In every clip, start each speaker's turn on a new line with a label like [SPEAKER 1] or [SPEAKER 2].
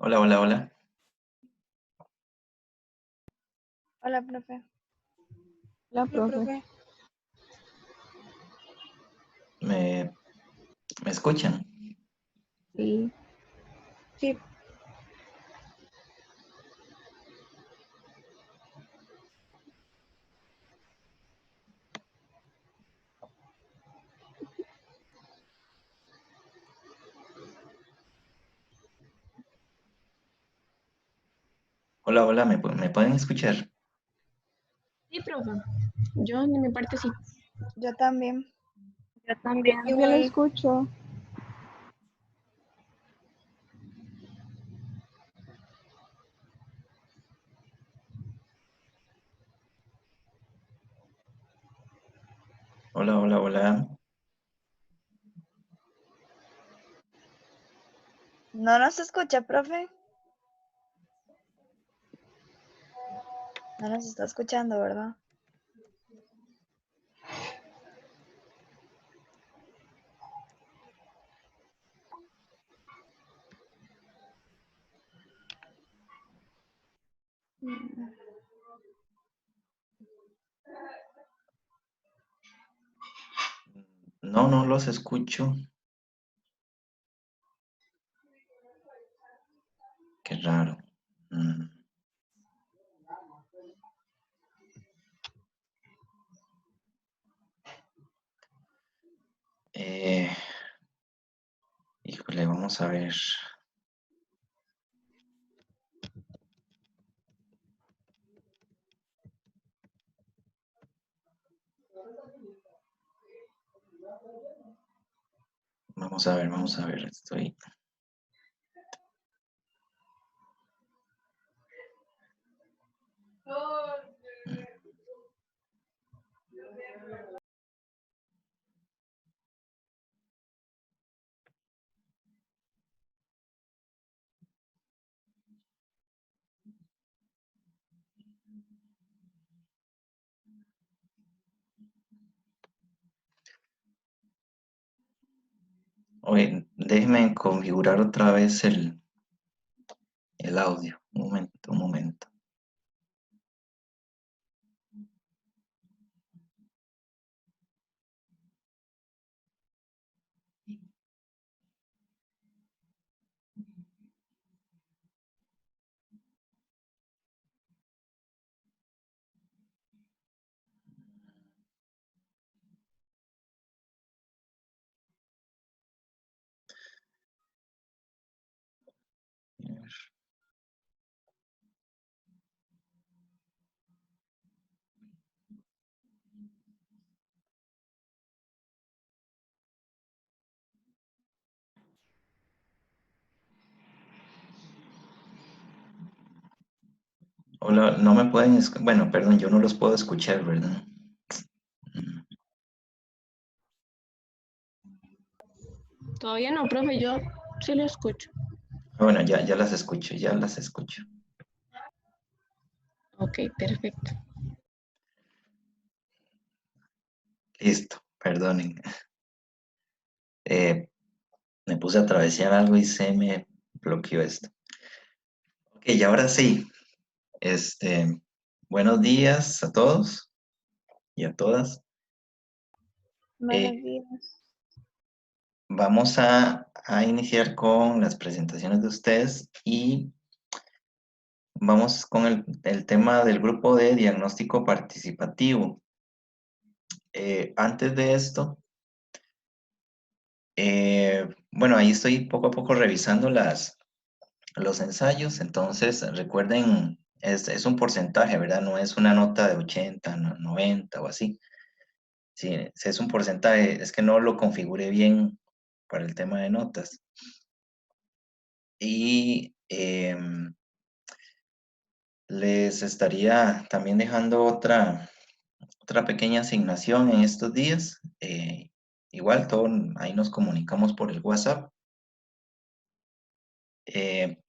[SPEAKER 1] Hola, hola, hola.
[SPEAKER 2] Hola, profe.
[SPEAKER 3] Hola,
[SPEAKER 2] Hola,
[SPEAKER 3] profe.
[SPEAKER 2] profe.
[SPEAKER 1] ¿Me escuchan?
[SPEAKER 3] Sí,
[SPEAKER 2] Sí,
[SPEAKER 1] Hola, hola, ¿me pueden escuchar?
[SPEAKER 3] sí, profe. Yo, de mi parte, sí.
[SPEAKER 2] yo también.
[SPEAKER 3] Yo también. Yo lo
[SPEAKER 2] Igual,
[SPEAKER 3] escucho.
[SPEAKER 1] Hola, hola, hola.
[SPEAKER 2] no nos escucha, profe. No nos está escuchando, ¿verdad?
[SPEAKER 1] No, no los escucho. Qué raro. Mm, eh, Híjole, vamos a ver. Vamos a ver. Estoy. Mm, Oye, déjenme configurar otra vez el audio. Un momento, un momento. Hola, no me pueden. Bueno, perdón, yo no los puedo escuchar, ¿verdad? Mm,
[SPEAKER 3] Todavía no, profe. Yo sí lo escucho.
[SPEAKER 1] Bueno, ya las escucho, ya las escucho.
[SPEAKER 3] Ok, perfecto.
[SPEAKER 1] Listo, perdonen. Eh, Me puse a travesear algo y se me bloqueó esto. Ok, y ahora sí. Este, Buenos días a todos y a todas.
[SPEAKER 2] Buenos
[SPEAKER 1] Eh,
[SPEAKER 2] días.
[SPEAKER 1] Vamos a iniciar con las presentaciones de ustedes y vamos con el tema del grupo de diagnóstico participativo. Antes de esto, bueno, ahí estoy poco a poco revisando los ensayos, entonces recuerden, es un porcentaje, ¿verdad? No es una nota de 80, 90 o así. Sí, es un porcentaje, es que no lo configuré bien para el tema de notas. Y les estaría también dejando otra pequeña asignación en estos días. Igual, todo, ahí nos comunicamos por el WhatsApp. Eh,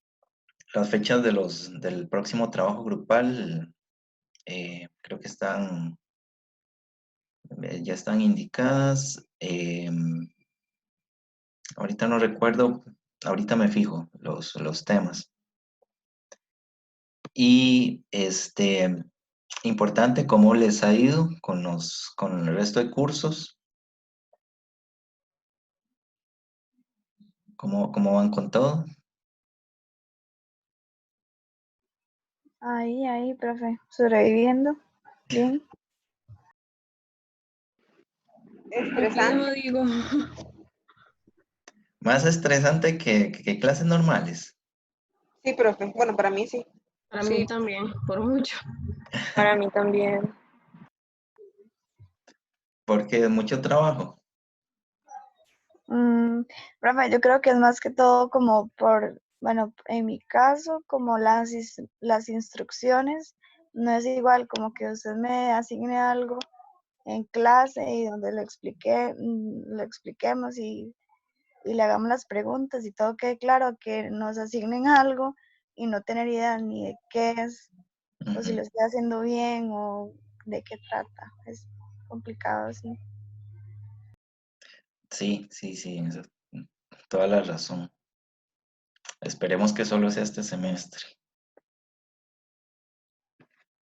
[SPEAKER 1] las fechas del próximo trabajo grupal creo que ya están indicadas. Ahorita no recuerdo, ahorita me fijo los temas. Y importante, ¿cómo les ha ido con el resto de cursos? ¿Cómo van con todo?
[SPEAKER 2] Ahí, profe, sobreviviendo. Bien.
[SPEAKER 3] Lo mismo
[SPEAKER 4] Estresante.
[SPEAKER 3] digo.
[SPEAKER 1] Más estresante que clases normales.
[SPEAKER 4] Sí, profe. Bueno, para mí sí.
[SPEAKER 3] Para mí
[SPEAKER 4] Sí,
[SPEAKER 3] también, por mucho.
[SPEAKER 4] para mí también.
[SPEAKER 1] Porque es mucho trabajo.
[SPEAKER 2] Profe, yo creo que es más que todo como bueno, en mi caso, como las instrucciones, no es igual como que usted me asigne algo en clase y donde lo expliquemos y le hagamos las preguntas y todo quede claro, que nos asignen algo y no tener idea ni de qué es, o si
[SPEAKER 1] Ujú.
[SPEAKER 2] lo estoy haciendo bien o de qué trata. Es complicado, sí.
[SPEAKER 1] Sí, sí, sí, toda la razón. Esperemos que solo sea este semestre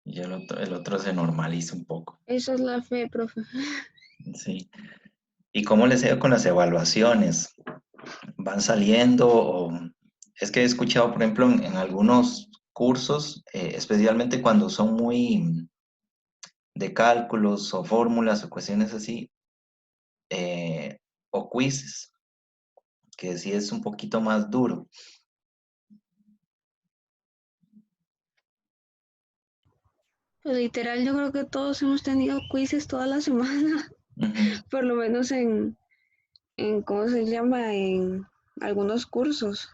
[SPEAKER 1] y ya el otro se normalice un poco.
[SPEAKER 3] Esa es la fe, profe.
[SPEAKER 1] Sí. ¿Y cómo les ha ido con las evaluaciones? ¿Van saliendo o es que he escuchado, por ejemplo, en algunos cursos, especialmente cuando son muy de cálculos o fórmulas o cuestiones así, eh, o quizzes, que sí es un poquito más duro.
[SPEAKER 3] Pues literal, yo creo que todos hemos tenido quizzes toda la semana,
[SPEAKER 1] Ujú.
[SPEAKER 3] por lo menos ¿cómo se llama? En algunos cursos.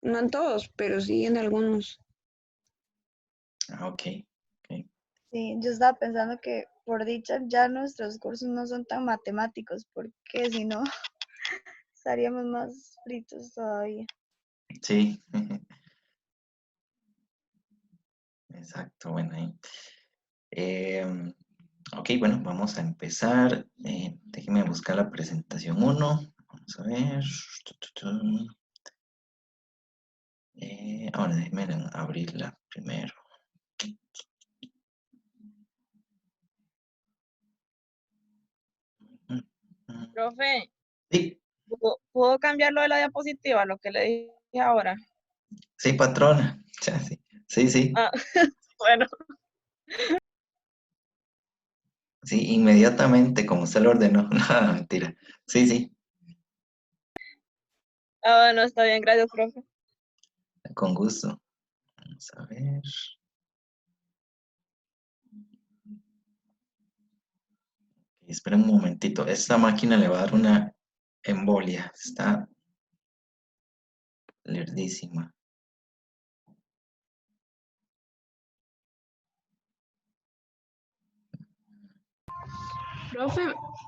[SPEAKER 3] No en todos, pero sí en algunos.
[SPEAKER 1] Ah, ok. Ok.
[SPEAKER 2] Sí, yo estaba pensando que por dicha ya nuestros cursos no son tan matemáticos, porque si no estaríamos más fritos todavía.
[SPEAKER 1] Sí, exacto, bueno, ahí. Em, ok, bueno, vamos a empezar. Déjenme buscar la presentación uno. Vamos a ver. Ahora déjenme abrirla primero.
[SPEAKER 5] Profe,
[SPEAKER 1] Sí,
[SPEAKER 5] ¿puedo cambiar lo de la diapositiva, lo que le dije ahora?
[SPEAKER 1] sí, patrona. Ya, sí, sí, sí,
[SPEAKER 5] Ah, bueno,
[SPEAKER 1] sí, inmediatamente, como usted lo ordenó. No, mentira. Sí, sí,
[SPEAKER 5] bueno, está bien, gracias, profe.
[SPEAKER 1] con gusto. Vamos a ver. Espera un momentito. Esta máquina le va a dar una embolia. Está lerdísima.
[SPEAKER 3] Profe,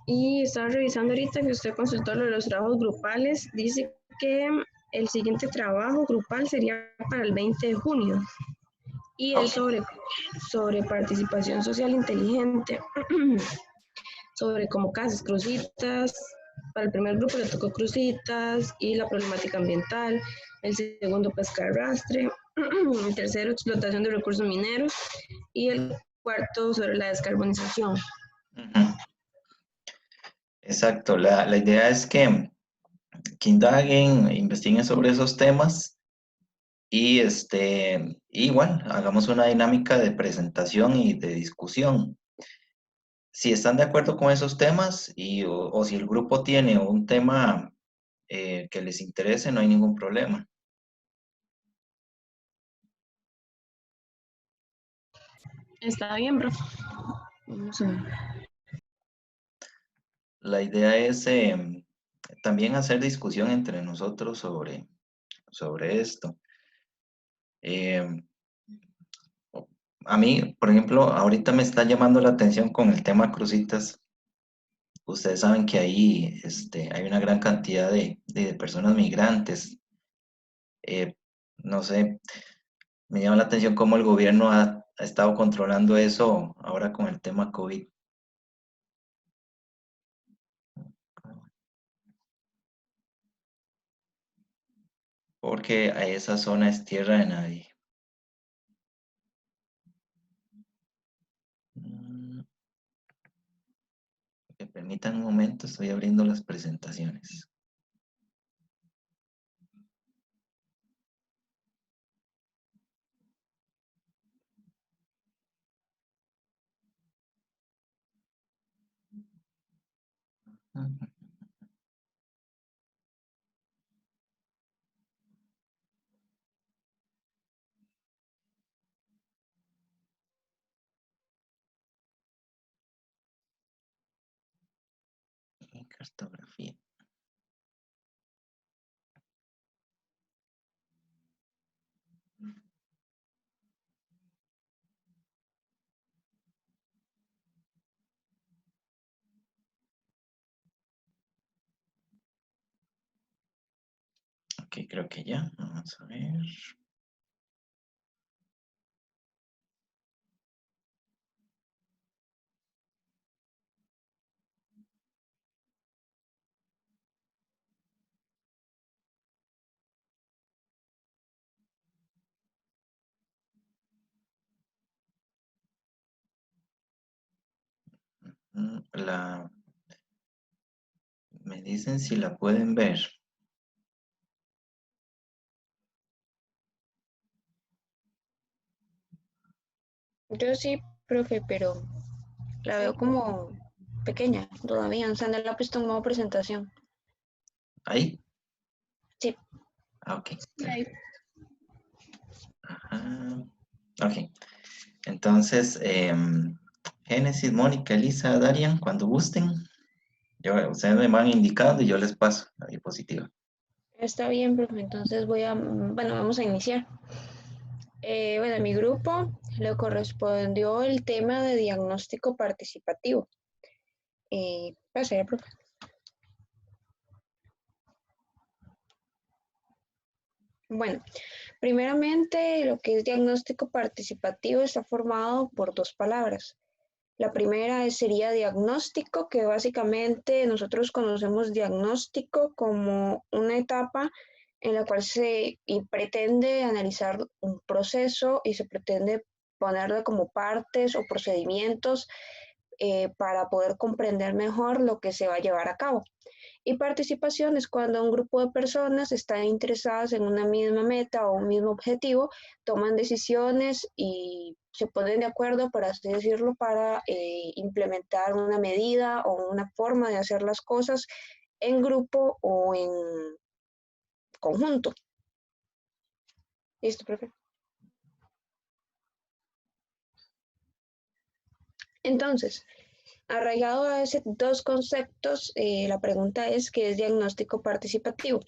[SPEAKER 3] y estaba revisando ahorita que usted consultó lo de los trabajos grupales. Dice que el siguiente trabajo grupal sería para el 20 de junio y es
[SPEAKER 1] Ok.
[SPEAKER 3] sobre participación social inteligente, sobre cómo casas, crucitas. Para el primer grupo le tocó crucitas y la problemática ambiental. El segundo, pesca de arrastre. El tercero, explotación de recursos mineros. Y el cuarto, sobre la descarbonización.
[SPEAKER 1] Ujú. Exacto. La idea es que indaguen, investiguen sobre esos temas y igual hagamos una dinámica de presentación y de discusión. Si están de acuerdo con esos temas o si el grupo tiene un tema que les interese, no hay ningún problema.
[SPEAKER 3] Está bien, profe. Vamos a ver.
[SPEAKER 1] La idea es también hacer discusión entre nosotros sobre esto. Eh, a mí, por ejemplo, ahorita me está llamando la atención con el tema crucitas. Ustedes saben que ahí hay una gran cantidad de personas migrantes. Eh, no sé, me llama la atención cómo el gobierno ha estado controlando eso ahora con el tema COVID. Porque a esa zona es tierra de nadie. Permitan un momento, estoy abriendo las presentaciones. Y cartografía. Ok, creo que ya. Vamos a ver. La, me dicen si la pueden ver.
[SPEAKER 3] Yo sí, profe, pero la veo como pequeña todavía. O sea, no la he puesto en modo presentación.
[SPEAKER 1] ¿Ahí?
[SPEAKER 3] Sí.
[SPEAKER 1] Ah, ok.
[SPEAKER 3] Ahí.
[SPEAKER 1] Ajá. Ok. Entonces, Génesis, Mónica, Elisa, Darian, cuando gusten, ustedes me van indicando y yo les paso la diapositiva.
[SPEAKER 3] Está bien, profe. Entonces bueno, vamos a iniciar. Bueno, a mi grupo le correspondió el tema de diagnóstico participativo. Pasé, profe. Bueno, primeramente lo que es diagnóstico participativo está formado por dos palabras. La primera sería diagnóstico, que básicamente nosotros conocemos diagnóstico como una etapa en la cual se pretende analizar un proceso y se pretende ponerle como partes o procedimientos para poder comprender mejor lo que se va a llevar a cabo. Y participación es cuando un grupo de personas están interesadas en una misma meta o un mismo objetivo, toman decisiones y se ponen de acuerdo, por así decirlo, para implementar una medida o una forma de hacer las cosas en grupo o en conjunto. ¿Listo, profe? Entonces, arraigado a esos dos conceptos, la pregunta es, ¿qué es diagnóstico participativo?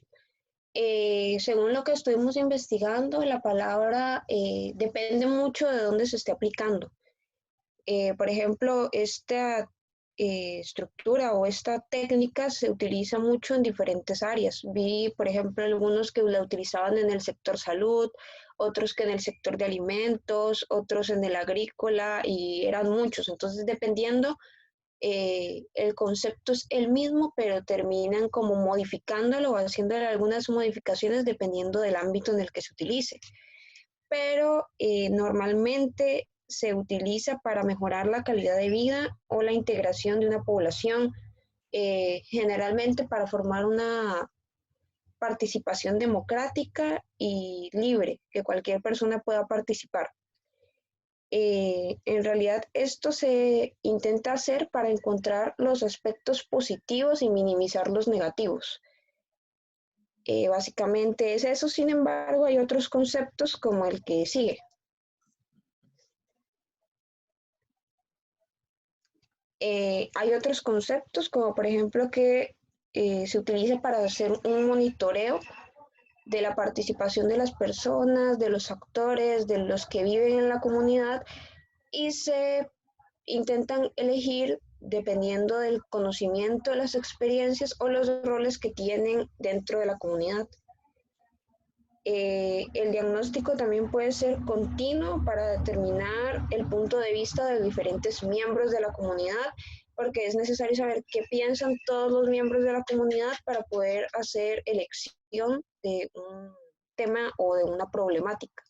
[SPEAKER 3] Según lo que estuvimos investigando, la palabra depende mucho de dónde se esté aplicando. Por ejemplo, esta estructura o esta técnica se utiliza mucho en diferentes áreas. Vi, por ejemplo, algunos que la utilizaban en el sector salud, otros que en el sector de alimentos, otros en el agrícola y eran muchos. Entonces, dependiendo el concepto es el mismo, pero terminan como modificándolo o haciéndole algunas modificaciones dependiendo del ámbito en el que se utilice. Pero normalmente se utiliza para mejorar la calidad de vida o la integración de una población, generalmente para formar una participación democrática y libre, que cualquier persona pueda participar. En realidad esto se intenta hacer para encontrar los aspectos positivos y minimizar los negativos. Básicamente es eso, sin embargo, hay otros conceptos como el que sigue. Hay otros conceptos como por ejemplo que se utiliza para hacer un monitoreo de la participación de las personas, de los actores, de los que viven en la comunidad y se intentan elegir dependiendo del conocimiento, las experiencias o los roles que tienen dentro de la comunidad. El diagnóstico también puede ser continuo para determinar el punto de vista de diferentes miembros de la comunidad, porque es necesario saber qué piensan todos los miembros de la comunidad para poder hacer elección de un tema o de una problemática.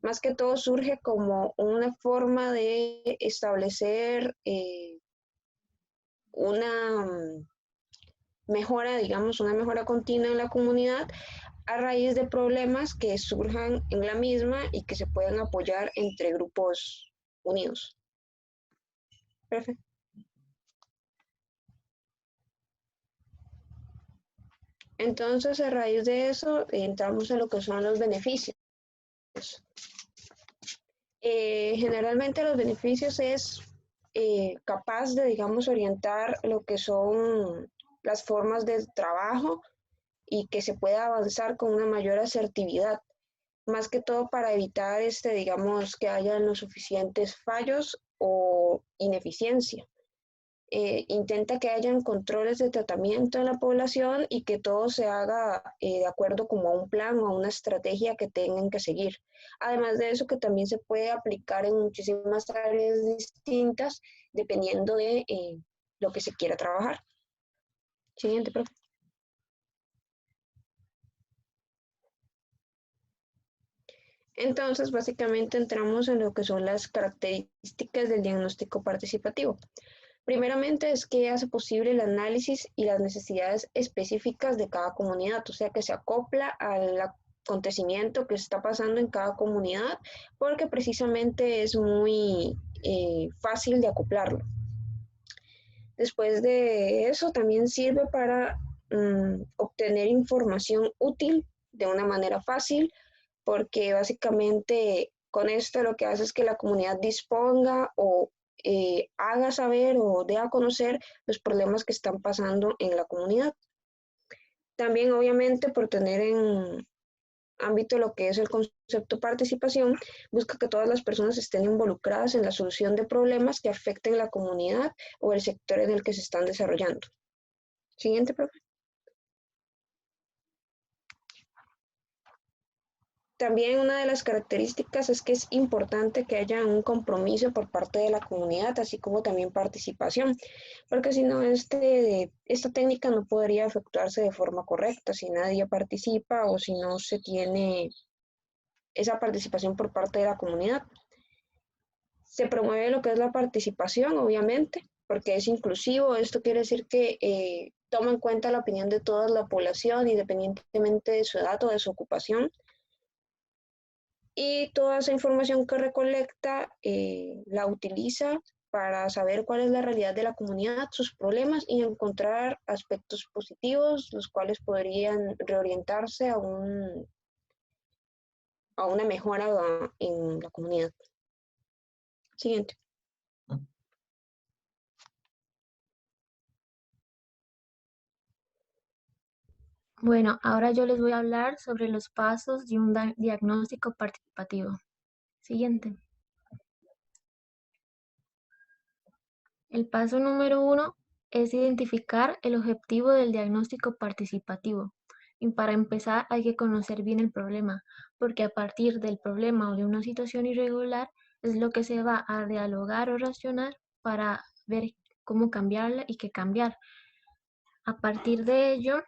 [SPEAKER 3] Más que todo surge como una forma de establecer una mejora, digamos, una mejora continua en la comunidad a raíz de problemas que surjan en la misma y que se puedan apoyar entre grupos unidos. Perfecto. Entonces, a raíz de eso, entramos en lo que son los beneficios. Generalmente los beneficios es capaz de, digamos, orientar lo que son las formas de trabajo y que se pueda avanzar con una mayor asertividad, más que todo para evitar, digamos, que hayan los suficientes fallos o ineficiencia. Intenta que hayan controles de tratamiento en la población y que todo se haga de acuerdo como a un plan o a una estrategia que tengan que seguir. Además de eso, que también se puede aplicar en muchísimas áreas distintas dependiendo de lo que se quiera trabajar. Siguiente, profe. Entonces, básicamente entramos en lo que son las características del diagnóstico participativo. Primeramente es que hace posible el análisis y las necesidades específicas de cada comunidad, o sea que se acopla al acontecimiento que está pasando en cada comunidad, porque precisamente es muy fácil de acoplarlo. Después de eso también sirve para obtener información útil de una manera fácil, porque básicamente con esto lo que hace es que la comunidad disponga o haga saber o dé a conocer los problemas que están pasando en la comunidad. También, obviamente, por tener en ámbito lo que es el concepto participación, busca que todas las personas estén involucradas en la solución de problemas que afecten la comunidad o el sector en el que se están desarrollando. Siguiente, profe. También una de las características es que es importante que haya un compromiso por parte de la comunidad, así como también participación, porque si no, esta técnica no podría efectuarse de forma correcta si nadie participa o si no se tiene esa participación por parte de la comunidad. Se promueve lo que es la participación, obviamente, porque es inclusivo. Esto quiere decir que toma en cuenta la opinión de toda la población, independientemente de su edad o de su ocupación. Y toda esa información que recolecta la utiliza para saber cuál es la realidad de la comunidad, sus problemas y encontrar aspectos positivos, los cuales podrían reorientarse a una mejora en la comunidad. Siguiente.
[SPEAKER 6] Bueno, ahora yo les voy a hablar sobre los pasos de un diagnóstico participativo. Siguiente. El paso número 1 es identificar el objetivo del diagnóstico participativo. Y para empezar hay que conocer bien el problema, porque a partir del problema o de una situación irregular es lo que se va a dialogar o racionar para ver cómo cambiarla y qué cambiar. A partir de ello,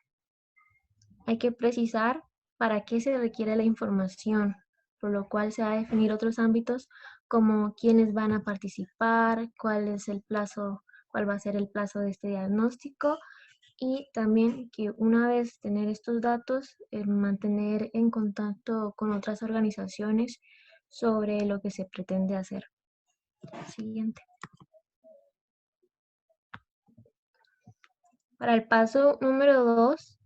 [SPEAKER 6] hay que precisar para qué se requiere la información, por lo cual se va a definir otros ámbitos como quiénes van a participar, cuál es el plazo, cuál va a ser el plazo de este diagnóstico y también que una vez tener estos datos, mantener en contacto con otras organizaciones sobre lo que se pretende hacer. Siguiente. Para el paso número 2,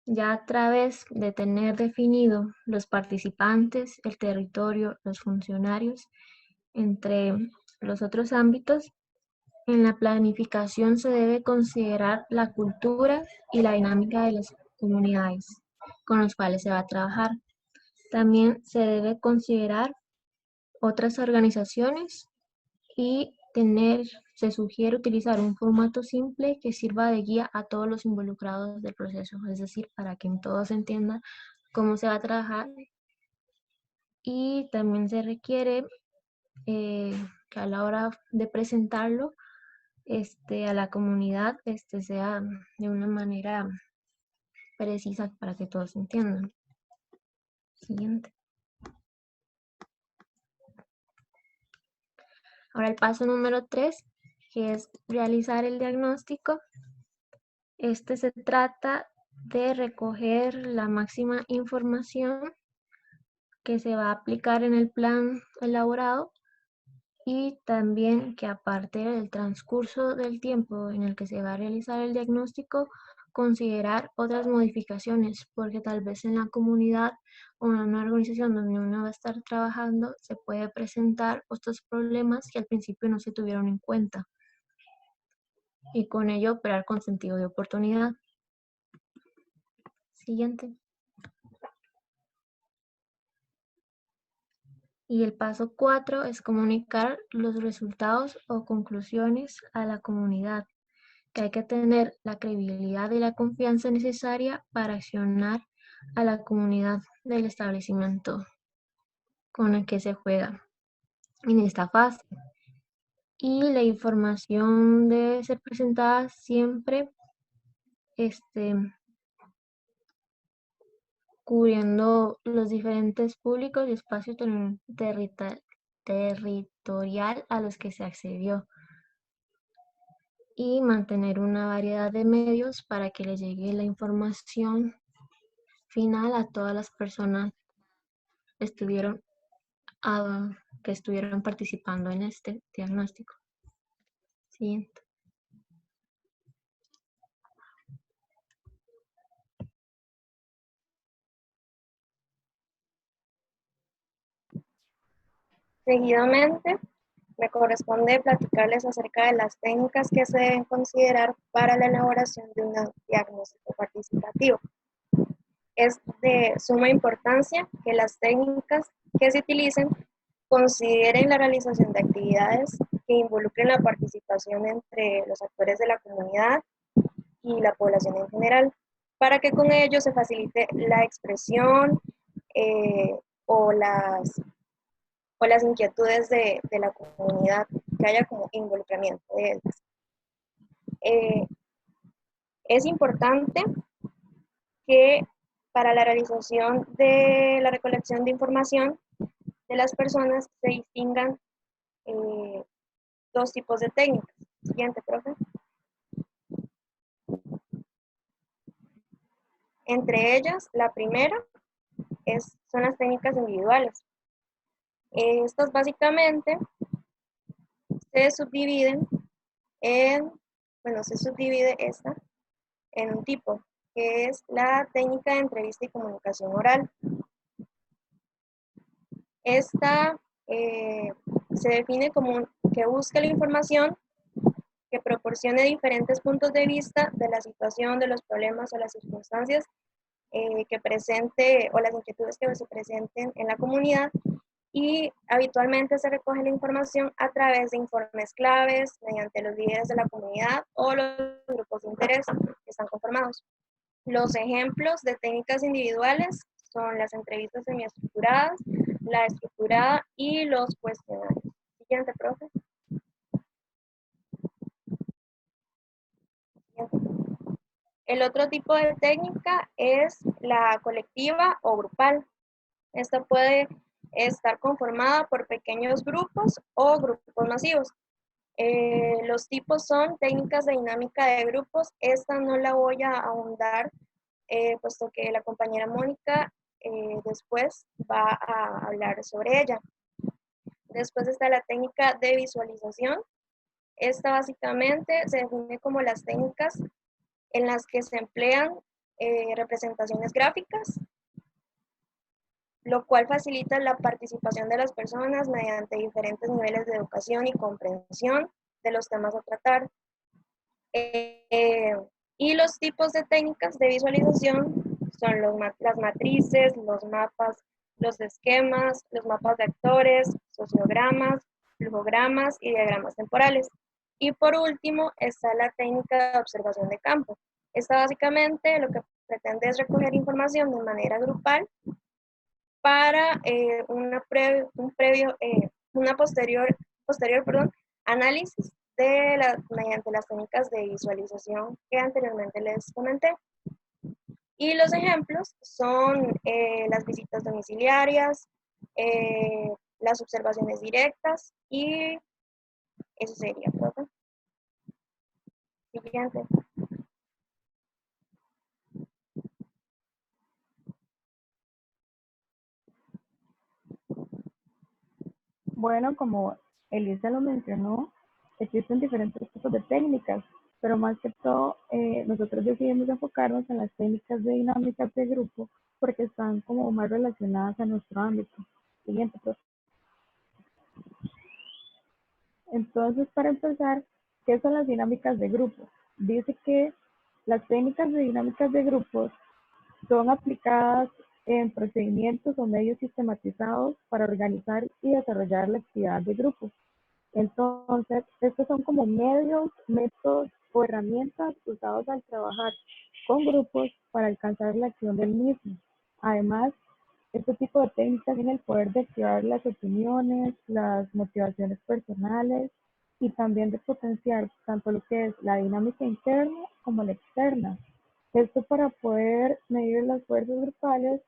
[SPEAKER 6] ya a través de tener definido los participantes, el territorio, los funcionarios, entre los otros ámbitos, en la planificación se debe considerar la cultura y la dinámica de las comunidades con los cuales se va a trabajar. También se debe considerar otras organizaciones y se sugiere utilizar un formato simple que sirva de guía a todos los involucrados del proceso, es decir, para que todos entiendan cómo se va a trabajar. Y también se requiere que a la hora de presentarlo a la comunidad sea de una manera precisa para que todos entiendan. Siguiente. Ahora el paso número 3 que es realizar el diagnóstico. Este se trata de recoger la máxima información que se va a aplicar en el plan elaborado y también que aparte del transcurso del tiempo en el que se va a realizar el diagnóstico, considerar otras modificaciones, porque tal vez en la comunidad o en una organización donde uno va a estar trabajando se puede presentar otros problemas que al principio no se tuvieron en cuenta y con ello operar con sentido de oportunidad. Siguiente. Y el paso 4 es comunicar los resultados o conclusiones a la comunidad, que hay que tener la credibilidad y la confianza necesaria para accionar a la comunidad del establecimiento con el que se juega en esta fase. Y la información debe ser presentada siempre cubriendo los diferentes públicos y espacios territorial a los que se accedió y mantener una variedad de medios para que le llegue la información final a todas las personas que estuvieron participando en este diagnóstico. Siguiente.
[SPEAKER 7] Seguidamente, me corresponde platicarles acerca de las técnicas que se deben considerar para la elaboración de un diagnóstico participativo. Es de suma importancia que las técnicas que se utilicen consideren la realización de actividades que involucren la participación entre los actores de la comunidad y la población en general, para que con ello se facilite la expresión o las inquietudes de la comunidad, que haya como involucramiento de ellas. Es importante que para la realización de la recolección de información de las personas se distingan dos tipos de técnicas. Siguiente, profe. Entre ellas, la primera son las técnicas individuales. Estas básicamente se subdividen se subdivide esta en un tipo, que es la técnica de entrevista y comunicación oral. Esta se define como que busca la información que proporcione diferentes puntos de vista de la situación, de los problemas o las circunstancias que presente o las inquietudes que se presenten en la comunidad, y habitualmente se recoge la información a través de informes claves mediante los líderes de la comunidad o los grupos de interés que están conformados. Los ejemplos de técnicas individuales son las entrevistas semiestructuradas, la estructurada y los cuestionarios. Siguiente, profe. Siguiente. El otro tipo de técnica es la colectiva o grupal. Esta puede estar conformada por pequeños grupos o grupos masivos. Los tipos son técnicas de dinámica de grupos. Esta no la voy a ahondar, puesto que la compañera Mónica después va a hablar sobre ella. Después está la técnica de visualización. Esta básicamente se define como las técnicas en las que se emplean representaciones gráficas, lo cual facilita la participación de las personas mediante diferentes niveles de educación y comprensión de los temas a tratar. Y los tipos de técnicas de visualización son las matrices, los mapas, los esquemas, los mapas de actores, sociogramas, flujogramas y diagramas temporales. Y por último está la técnica de observación de campo. Esta básicamente lo que pretende es recoger información de manera grupal para posterior análisis mediante las técnicas de visualización que anteriormente les comenté. Y los ejemplos son las visitas domiciliarias, las observaciones directas, y eso sería, profe. Siguiente.
[SPEAKER 8] Bueno, como Elisa lo mencionó, existen diferentes tipos de técnicas, pero más que todo nosotros decidimos enfocarnos en las técnicas de dinámicas de grupo porque están como más relacionadas a nuestro ámbito. Siguiente, pues. Entonces, para empezar, ¿qué son las dinámicas de grupo? Dice que las técnicas de dinámicas de grupos son aplicadas en procedimientos o medios sistematizados para organizar y desarrollar la actividad de grupo. Entonces, estos son como medios, métodos o herramientas usados al trabajar con grupos para alcanzar la acción del mismo. Además, este tipo de técnicas tienen el poder de activar las opiniones, las motivaciones personales y también de potenciar tanto lo que es la dinámica interna como la externa. Esto para poder medir las fuerzas grupales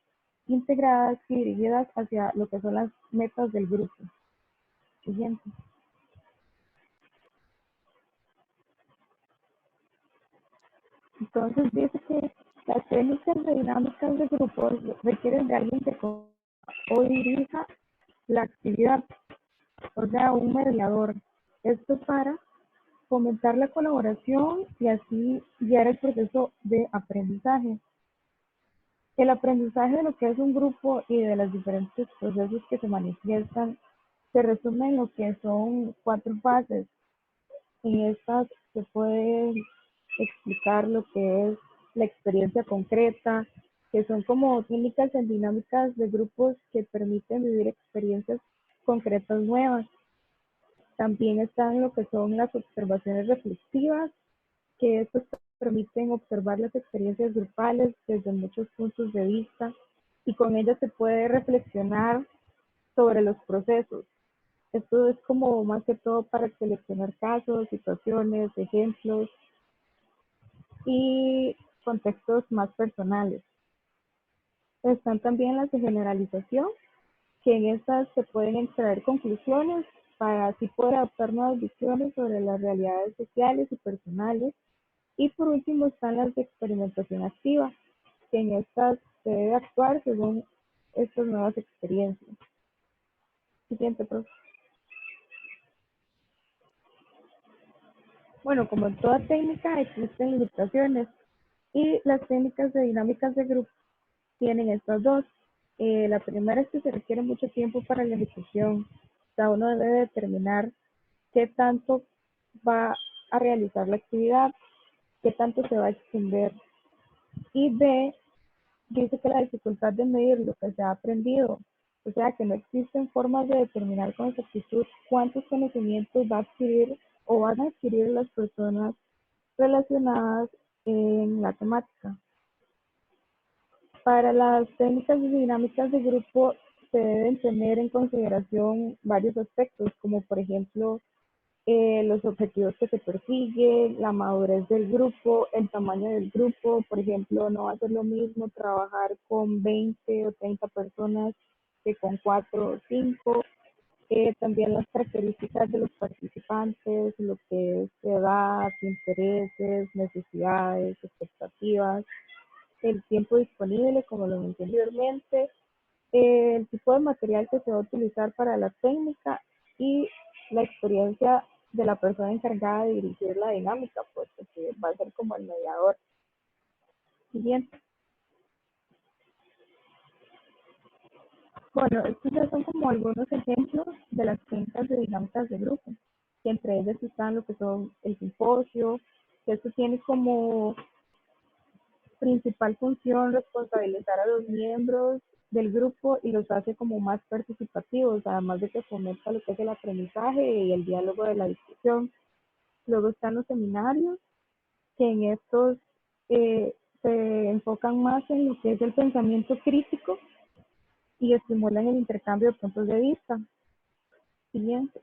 [SPEAKER 8] integradas y dirigidas hacia lo que son las metas del grupo. Siguiente. Entonces dice que las técnicas de dinámicas de grupos requieren de alguien que o dirija la actividad, o sea, un mediador. Esto para fomentar la colaboración y así guiar el proceso de aprendizaje. El aprendizaje de lo que es un grupo y de los diferentes procesos que se manifiestan se resume en lo que son 4 fases. En estas se puede explicar lo que es la experiencia concreta, que son como técnicas en dinámicas de grupos que permiten vivir experiencias concretas nuevas. También están lo que son las observaciones reflexivas, que estos permiten observar las experiencias grupales desde muchos puntos de vista y con ellas se puede reflexionar sobre los procesos. Esto es como más que todo para seleccionar casos, situaciones, ejemplos y contextos más personales. Están también las de generalización, que en estas se pueden extraer conclusiones para así poder adoptar nuevas visiones sobre las realidades sociales y personales. Y por último están las de experimentación activa, que en estas se debe actuar según estas nuevas experiencias. Siguiente, profe. Bueno, como en toda técnica existen limitaciones y las técnicas de dinámicas de grupo tienen estas dos. La primera es que se requiere mucho tiempo para la ejecución. O sea, uno debe determinar qué tanto va a realizar la actividad, qué tanto se va a extender. Y B, dice que la dificultad de medir lo que se ha aprendido, o sea que no existen formas de determinar con exactitud cuántos conocimientos va a adquirir o van a adquirir las personas relacionadas en la temática. Para las técnicas y dinámicas de grupo se deben tener en consideración varios aspectos, como por ejemplo los objetivos que se persiguen, la madurez del grupo, el tamaño del grupo. Por ejemplo, no va a ser lo mismo trabajar con 20 o 30 personas que con 4 o 5. También las características de los participantes, lo que es edad, intereses, necesidades, expectativas, el tiempo disponible, como lo mencioné anteriormente, el tipo de material que se va a utilizar para la técnica y la experiencia de la persona encargada de dirigir la dinámica, pues que va a ser como el mediador. Siguiente. Bueno, estos ya son como algunos ejemplos de las técnicas de dinámicas de grupo, que entre ellas están lo que son el simposio, que esto tiene como principal función responsabilizar a los miembros del grupo y los hace como más participativos, además de que fomenta lo que es el aprendizaje y el diálogo de la discusión. Luego están los seminarios, que en estos se enfocan más en lo que es el pensamiento crítico y estimulan el intercambio de puntos de vista. Siguiente.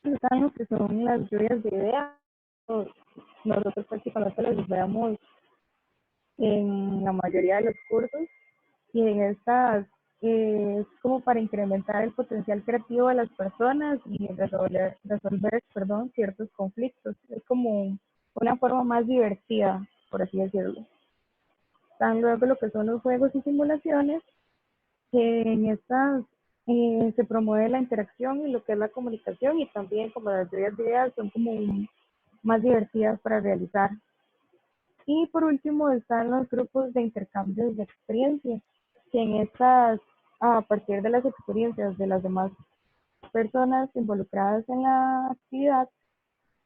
[SPEAKER 8] Están los que son las lluvias de ideas. Nosotros prácticamente las veamos en la mayoría de los cursos. y en estas es como para incrementar el potencial creativo de las personas y resolver ciertos conflictos. Es como una forma más divertida, por así decirlo. Están luego lo que son los juegos y simulaciones, que en estas se promueve la interacción y lo que es la comunicación, y también como las lluvias de ideas son como más divertidas para realizar. Y por último están los grupos de intercambios de experiencias, que en estas, a partir de las experiencias de las demás personas involucradas en la actividad,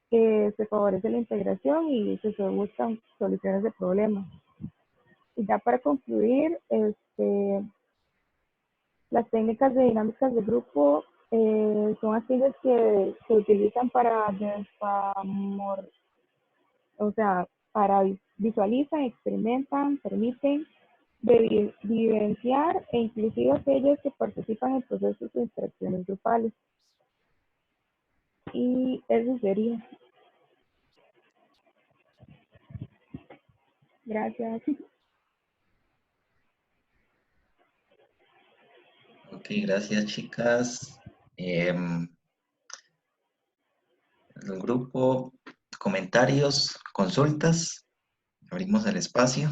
[SPEAKER 8] se favorece la integración y se buscan soluciones de problemas. Y ya para concluir, las técnicas de dinámicas de grupo son aquellas que se utilizan para o sea, para visualizan, experimentan, permiten vivenciar e inclusive aquellos que participan en procesos de interacciones grupales. Y eso sería. Gracias.
[SPEAKER 1] Ok, gracias, chicas. El grupo, comentarios, consultas. Abrimos el espacio.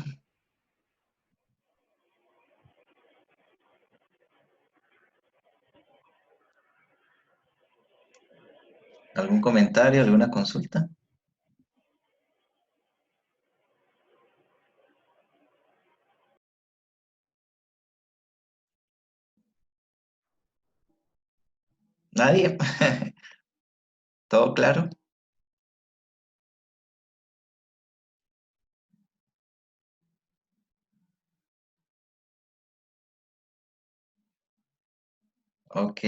[SPEAKER 1] ¿Algún comentario, alguna consulta? ¿Nadie? ¿Todo claro? Ok,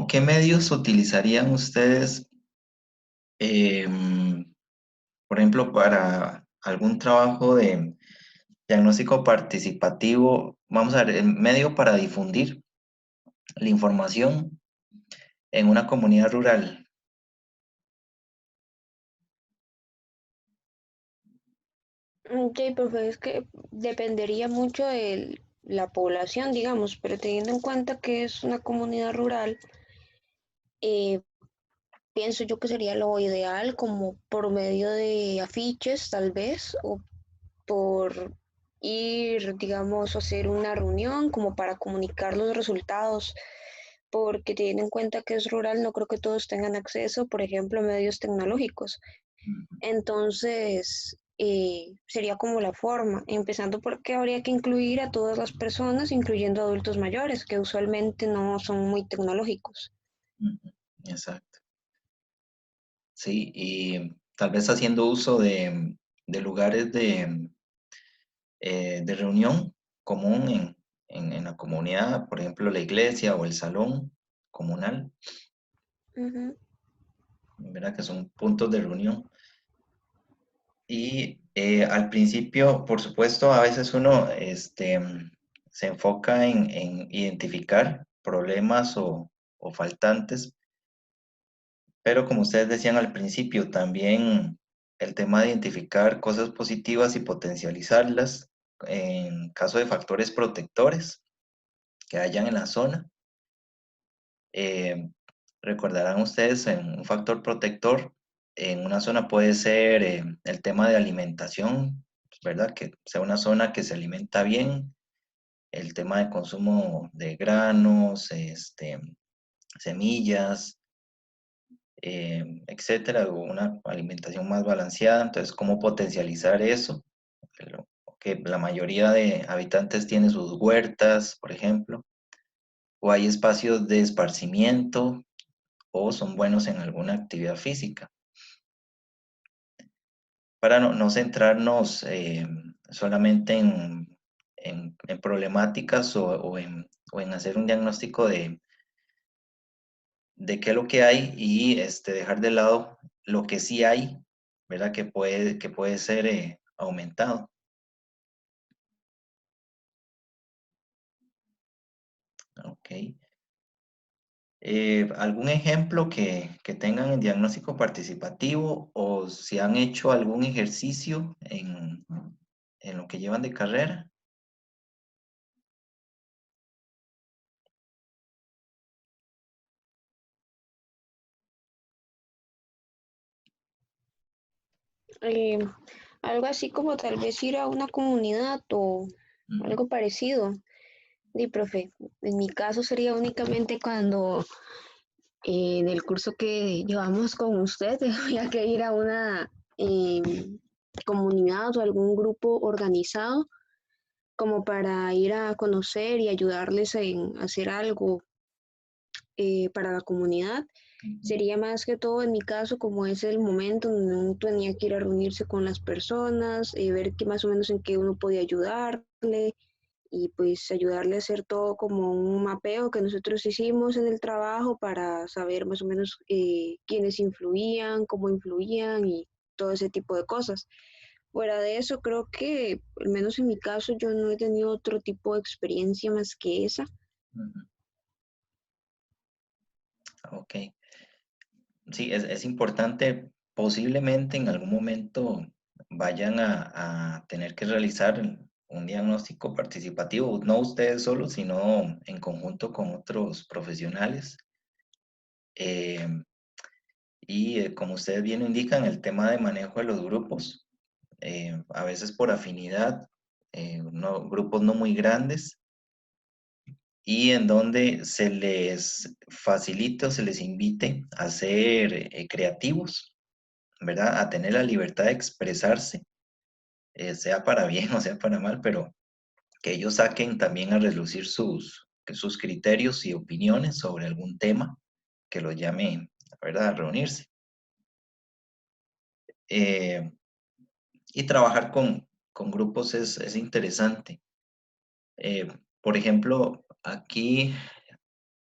[SPEAKER 1] ¿qué medios utilizarían ustedes, por ejemplo, para algún trabajo de diagnóstico participativo? Vamos a ver, el medio para difundir la información en una comunidad rural.
[SPEAKER 3] Ok, profe, es que dependería mucho de la población, digamos, pero teniendo en cuenta que es una comunidad rural, eh, pienso yo que sería lo ideal como por medio de afiches tal vez o por ir, digamos, a hacer una reunión como para comunicar los resultados, porque teniendo en cuenta que es rural, no creo que todos tengan acceso, por ejemplo, a medios tecnológicos. Entonces, sería como la forma, empezando porque habría que incluir a todas las personas, incluyendo adultos mayores, que usualmente no son muy tecnológicos.
[SPEAKER 1] Exacto. Sí, y tal vez haciendo uso de lugares de reunión común en la comunidad, por ejemplo, la iglesia o el salón comunal,
[SPEAKER 3] Ujú.
[SPEAKER 1] ¿verdad? Que son puntos de reunión. Y al principio, por supuesto, a veces uno se enfoca en identificar problemas o faltantes, pero como ustedes decían al principio, también el tema de identificar cosas positivas y potencializarlas en caso de factores protectores que hayan en la zona. Eh, Recordarán ustedes, un factor protector en una zona puede ser el tema de alimentación, ¿verdad? Que sea una zona que se alimenta bien, el tema de consumo de granos, semillas, etcétera, o una alimentación más balanceada. Entonces, ¿cómo potencializar eso? Que la mayoría de habitantes tiene sus huertas, por ejemplo, o hay espacios de esparcimiento, o son buenos en alguna actividad física. Para no centrarnos solamente en problemáticas o en hacer un diagnóstico de qué es lo que hay y dejar de lado lo que sí hay, ¿verdad? Que puede ser aumentado. Ok. ¿Algún ejemplo que tengan en diagnóstico participativo o si han hecho algún ejercicio en lo que llevan de carrera?
[SPEAKER 3] Eh, Algo así como tal vez ir a una comunidad o
[SPEAKER 1] Ujú,
[SPEAKER 3] algo parecido. Y profe, en mi caso sería únicamente cuando en el curso que llevamos con usted había que ir a una comunidad o algún grupo organizado como para ir a conocer y ayudarles en hacer algo para la comunidad.
[SPEAKER 1] ujú,
[SPEAKER 3] Sería más que todo en mi caso, como es el momento donde uno tenía que ir a reunirse con las personas, ver qué más o menos en qué uno podía ayudarle y pues ayudarle a hacer todo como un mapeo que nosotros hicimos en el trabajo para saber más o menos quiénes influían, cómo influían y todo ese tipo de cosas. Fuera de eso, creo que, al menos en mi caso, yo no he tenido otro tipo de experiencia más que esa.
[SPEAKER 1] ujú. Ok. Sí, es importante, posiblemente en algún momento vayan a tener que realizar un diagnóstico participativo, no ustedes solos, sino en conjunto con otros profesionales. Eh, como ustedes bien indican, el tema de manejo de los grupos, a veces por afinidad, grupos no muy grandes, y en donde se les facilite o se les invite a ser creativos, ¿verdad? A tener la libertad de expresarse, sea para bien o sea para mal, pero que ellos saquen también a relucir sus criterios y opiniones sobre algún tema que los llame, ¿verdad?, a reunirse. Eh, y trabajar con grupos es interesante. Eh, por ejemplo, aquí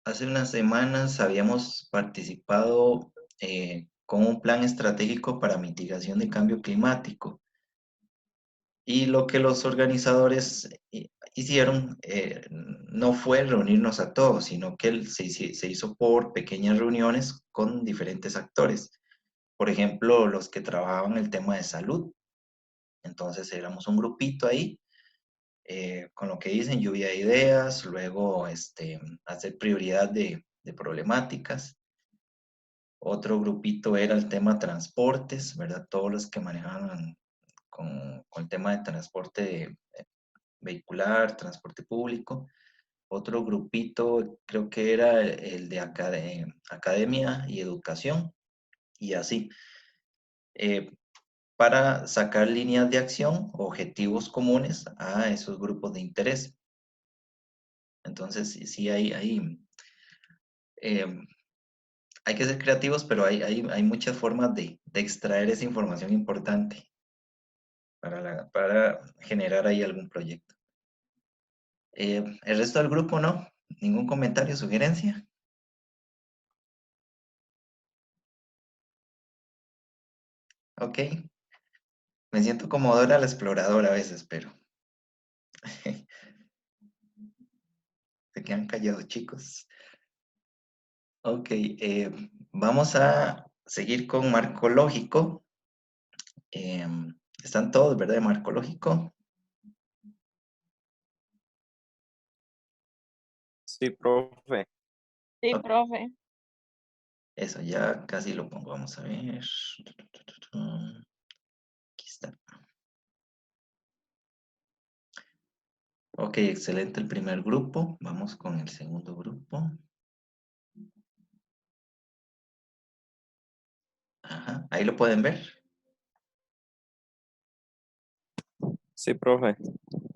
[SPEAKER 1] hace unas semanas habíamos participado con un plan estratégico para mitigación de cambio climático. Y lo que los organizadores hicieron no fue reunirnos a todos, sino que se hizo por pequeñas reuniones con diferentes actores. Por ejemplo, los que trabajaban el tema de salud. Entonces éramos un grupito ahí, con lo que dicen, lluvia de ideas, luego hacer prioridad de problemáticas. Otro grupito era el tema transportes, ¿verdad? Todos los que manejaban con el tema de transporte vehicular, transporte público. Otro grupito creo que era el de academia y educación, y así, para sacar líneas de acción, objetivos comunes a esos grupos de interés. Entonces, sí eh, hay que ser creativos, pero hay muchas formas de extraer esa información importante para generar ahí algún proyecto. El resto del grupo, ¿no? ¿Ningún comentario, sugerencia? Ok. Me siento como Dora la exploradora a veces, pero se quedan callados, chicos. Ok, vamos a seguir con marco lógico. Están todos, ¿verdad? De marco lógico.
[SPEAKER 9] Sí, profe.
[SPEAKER 5] Sí,
[SPEAKER 1] Ok,
[SPEAKER 5] profe.
[SPEAKER 1] eso ya casi lo pongo. Vamos a ver. Aquí está. Ok, excelente el primer grupo. Vamos con el segundo grupo. Ajá, ahí lo pueden ver.
[SPEAKER 9] Sí, profe.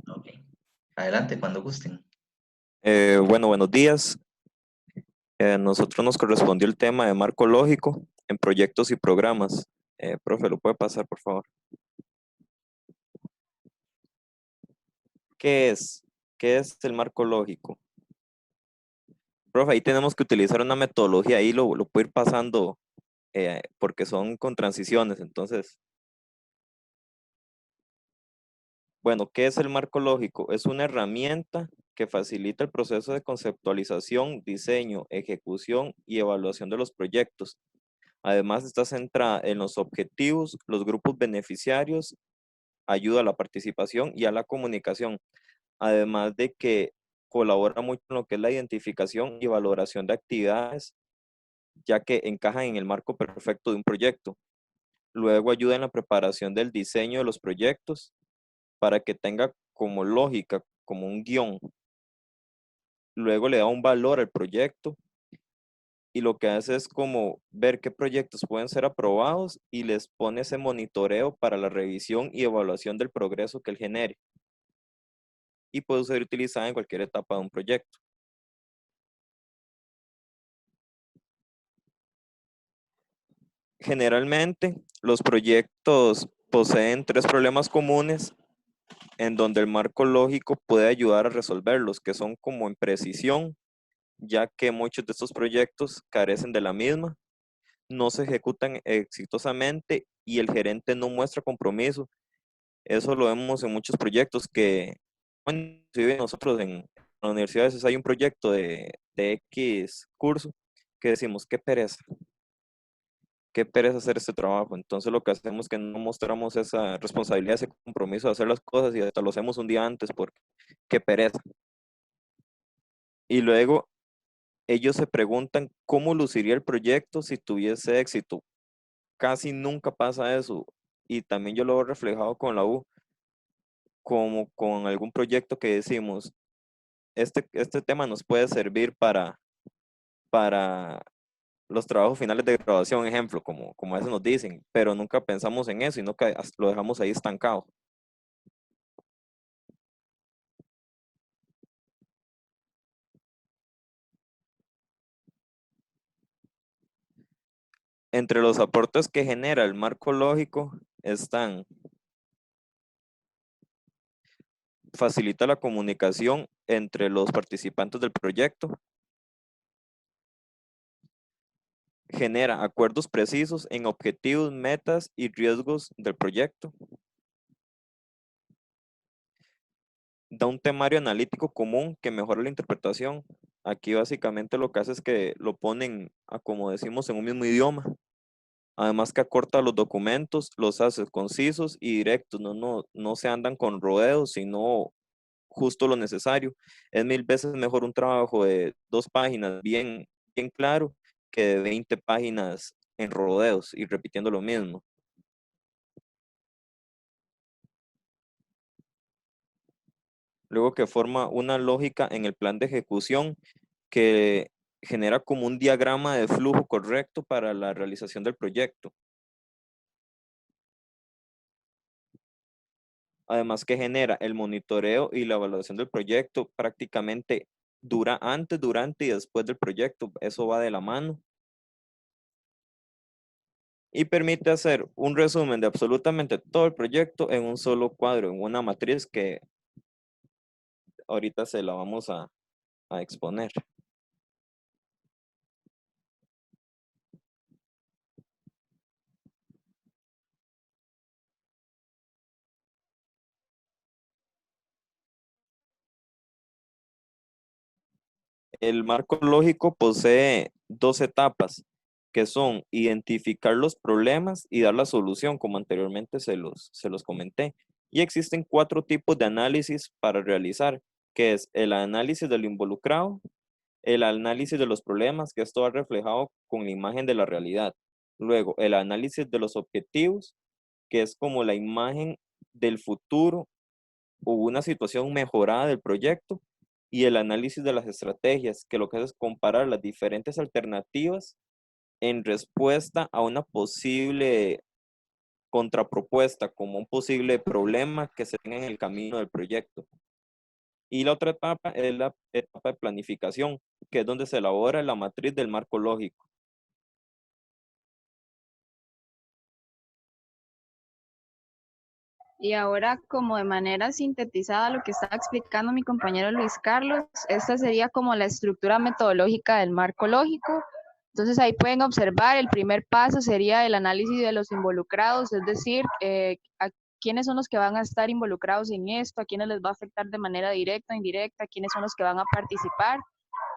[SPEAKER 1] Ok. Adelante, cuando gusten.
[SPEAKER 9] Bueno, buenos días. Nosotros nos correspondió el tema de marco lógico en proyectos y programas. Profe, ¿lo puede pasar, por favor? ¿Qué es? ¿Qué es el marco lógico? Profe, ahí tenemos que utilizar una metodología, ahí lo puedo ir pasando porque son con transiciones. Entonces, bueno, ¿qué es el marco lógico? Es una herramienta que facilita el proceso de conceptualización, diseño, ejecución y evaluación de los proyectos. Además, está centrada en los objetivos, los grupos beneficiarios, ayuda a la participación y a la comunicación. Además de que colabora mucho en lo que es la identificación y valoración de actividades, ya que encajan en el marco perfecto de un proyecto. Luego ayuda en la preparación del diseño de los proyectos para que tenga como lógica, como un guión. Luego le da un valor al proyecto y lo que hace es como ver qué proyectos pueden ser aprobados y les pone ese monitoreo para la revisión y evaluación del progreso que él genere. Y puede ser utilizada en cualquier etapa de un proyecto. Generalmente, los proyectos poseen 3 problemas comunes en donde el marco lógico puede ayudar a resolverlos, que son como en precisión, ya que muchos de estos proyectos carecen de la misma, no se ejecutan exitosamente y el gerente no muestra compromiso. Eso lo vemos en muchos proyectos que, bueno, inclusive nosotros en la universidad a veces hay un proyecto de X curso que decimos, qué pereza hacer este trabajo. Entonces lo que hacemos es que no mostramos esa responsabilidad, ese compromiso de hacer las cosas y hasta lo hacemos un día antes porque qué pereza. Y luego ellos se preguntan cómo luciría el proyecto si tuviese éxito. Casi nunca pasa eso. Y también yo lo he reflejado con la U, como con algún proyecto que decimos, este tema nos puede servir para los trabajos finales de graduación, ejemplo, como a veces nos dicen, pero nunca pensamos en eso, sino que lo dejamos ahí estancado. Entre los aportes que genera el marco lógico están: facilita la comunicación entre los participantes del proyecto, genera acuerdos precisos en objetivos, metas y riesgos del proyecto, da un temario analítico común que mejora la interpretación. Aquí básicamente lo que hace es que lo ponen, como decimos, en un mismo idioma. Además que acorta los documentos, los hace concisos y directos, no se andan con rodeos, sino justo lo necesario. Es 1000 veces mejor un trabajo de 2 páginas bien claro que de 20 páginas en rodeos y repitiendo lo mismo. Luego que forma una lógica en el plan de ejecución que genera como un diagrama de flujo correcto para la realización del proyecto. Además que genera el monitoreo y la evaluación del proyecto, prácticamente dura antes, durante y después del proyecto. Eso va de la mano. Y permite hacer un resumen de absolutamente todo el proyecto en un solo cuadro, en una matriz que ahorita se la vamos a exponer. El marco lógico posee 2 etapas, que son identificar los problemas y dar la solución, como anteriormente se los comenté. Y existen 4 tipos de análisis para realizar, que es el análisis del involucrado, el análisis de los problemas, que esto va reflejado con la imagen de la realidad. Luego, el análisis de los objetivos, que es como la imagen del futuro o una situación mejorada del proyecto, y el análisis de las estrategias, que lo que hace es comparar las diferentes alternativas en respuesta a una posible contrapropuesta, como un posible problema que se tenga en el camino del proyecto. Y la otra etapa es la etapa de planificación, que es donde se elabora la matriz del marco lógico.
[SPEAKER 5] Y ahora, como de manera sintetizada, lo que estaba explicando mi compañero Luis Carlos, esta sería como la estructura metodológica del marco lógico. Entonces ahí pueden observar, el primer paso sería el análisis de los involucrados, es decir, a quiénes son los que van a estar involucrados en esto, a quiénes les va a afectar de manera directa o indirecta, quiénes son los que van a participar.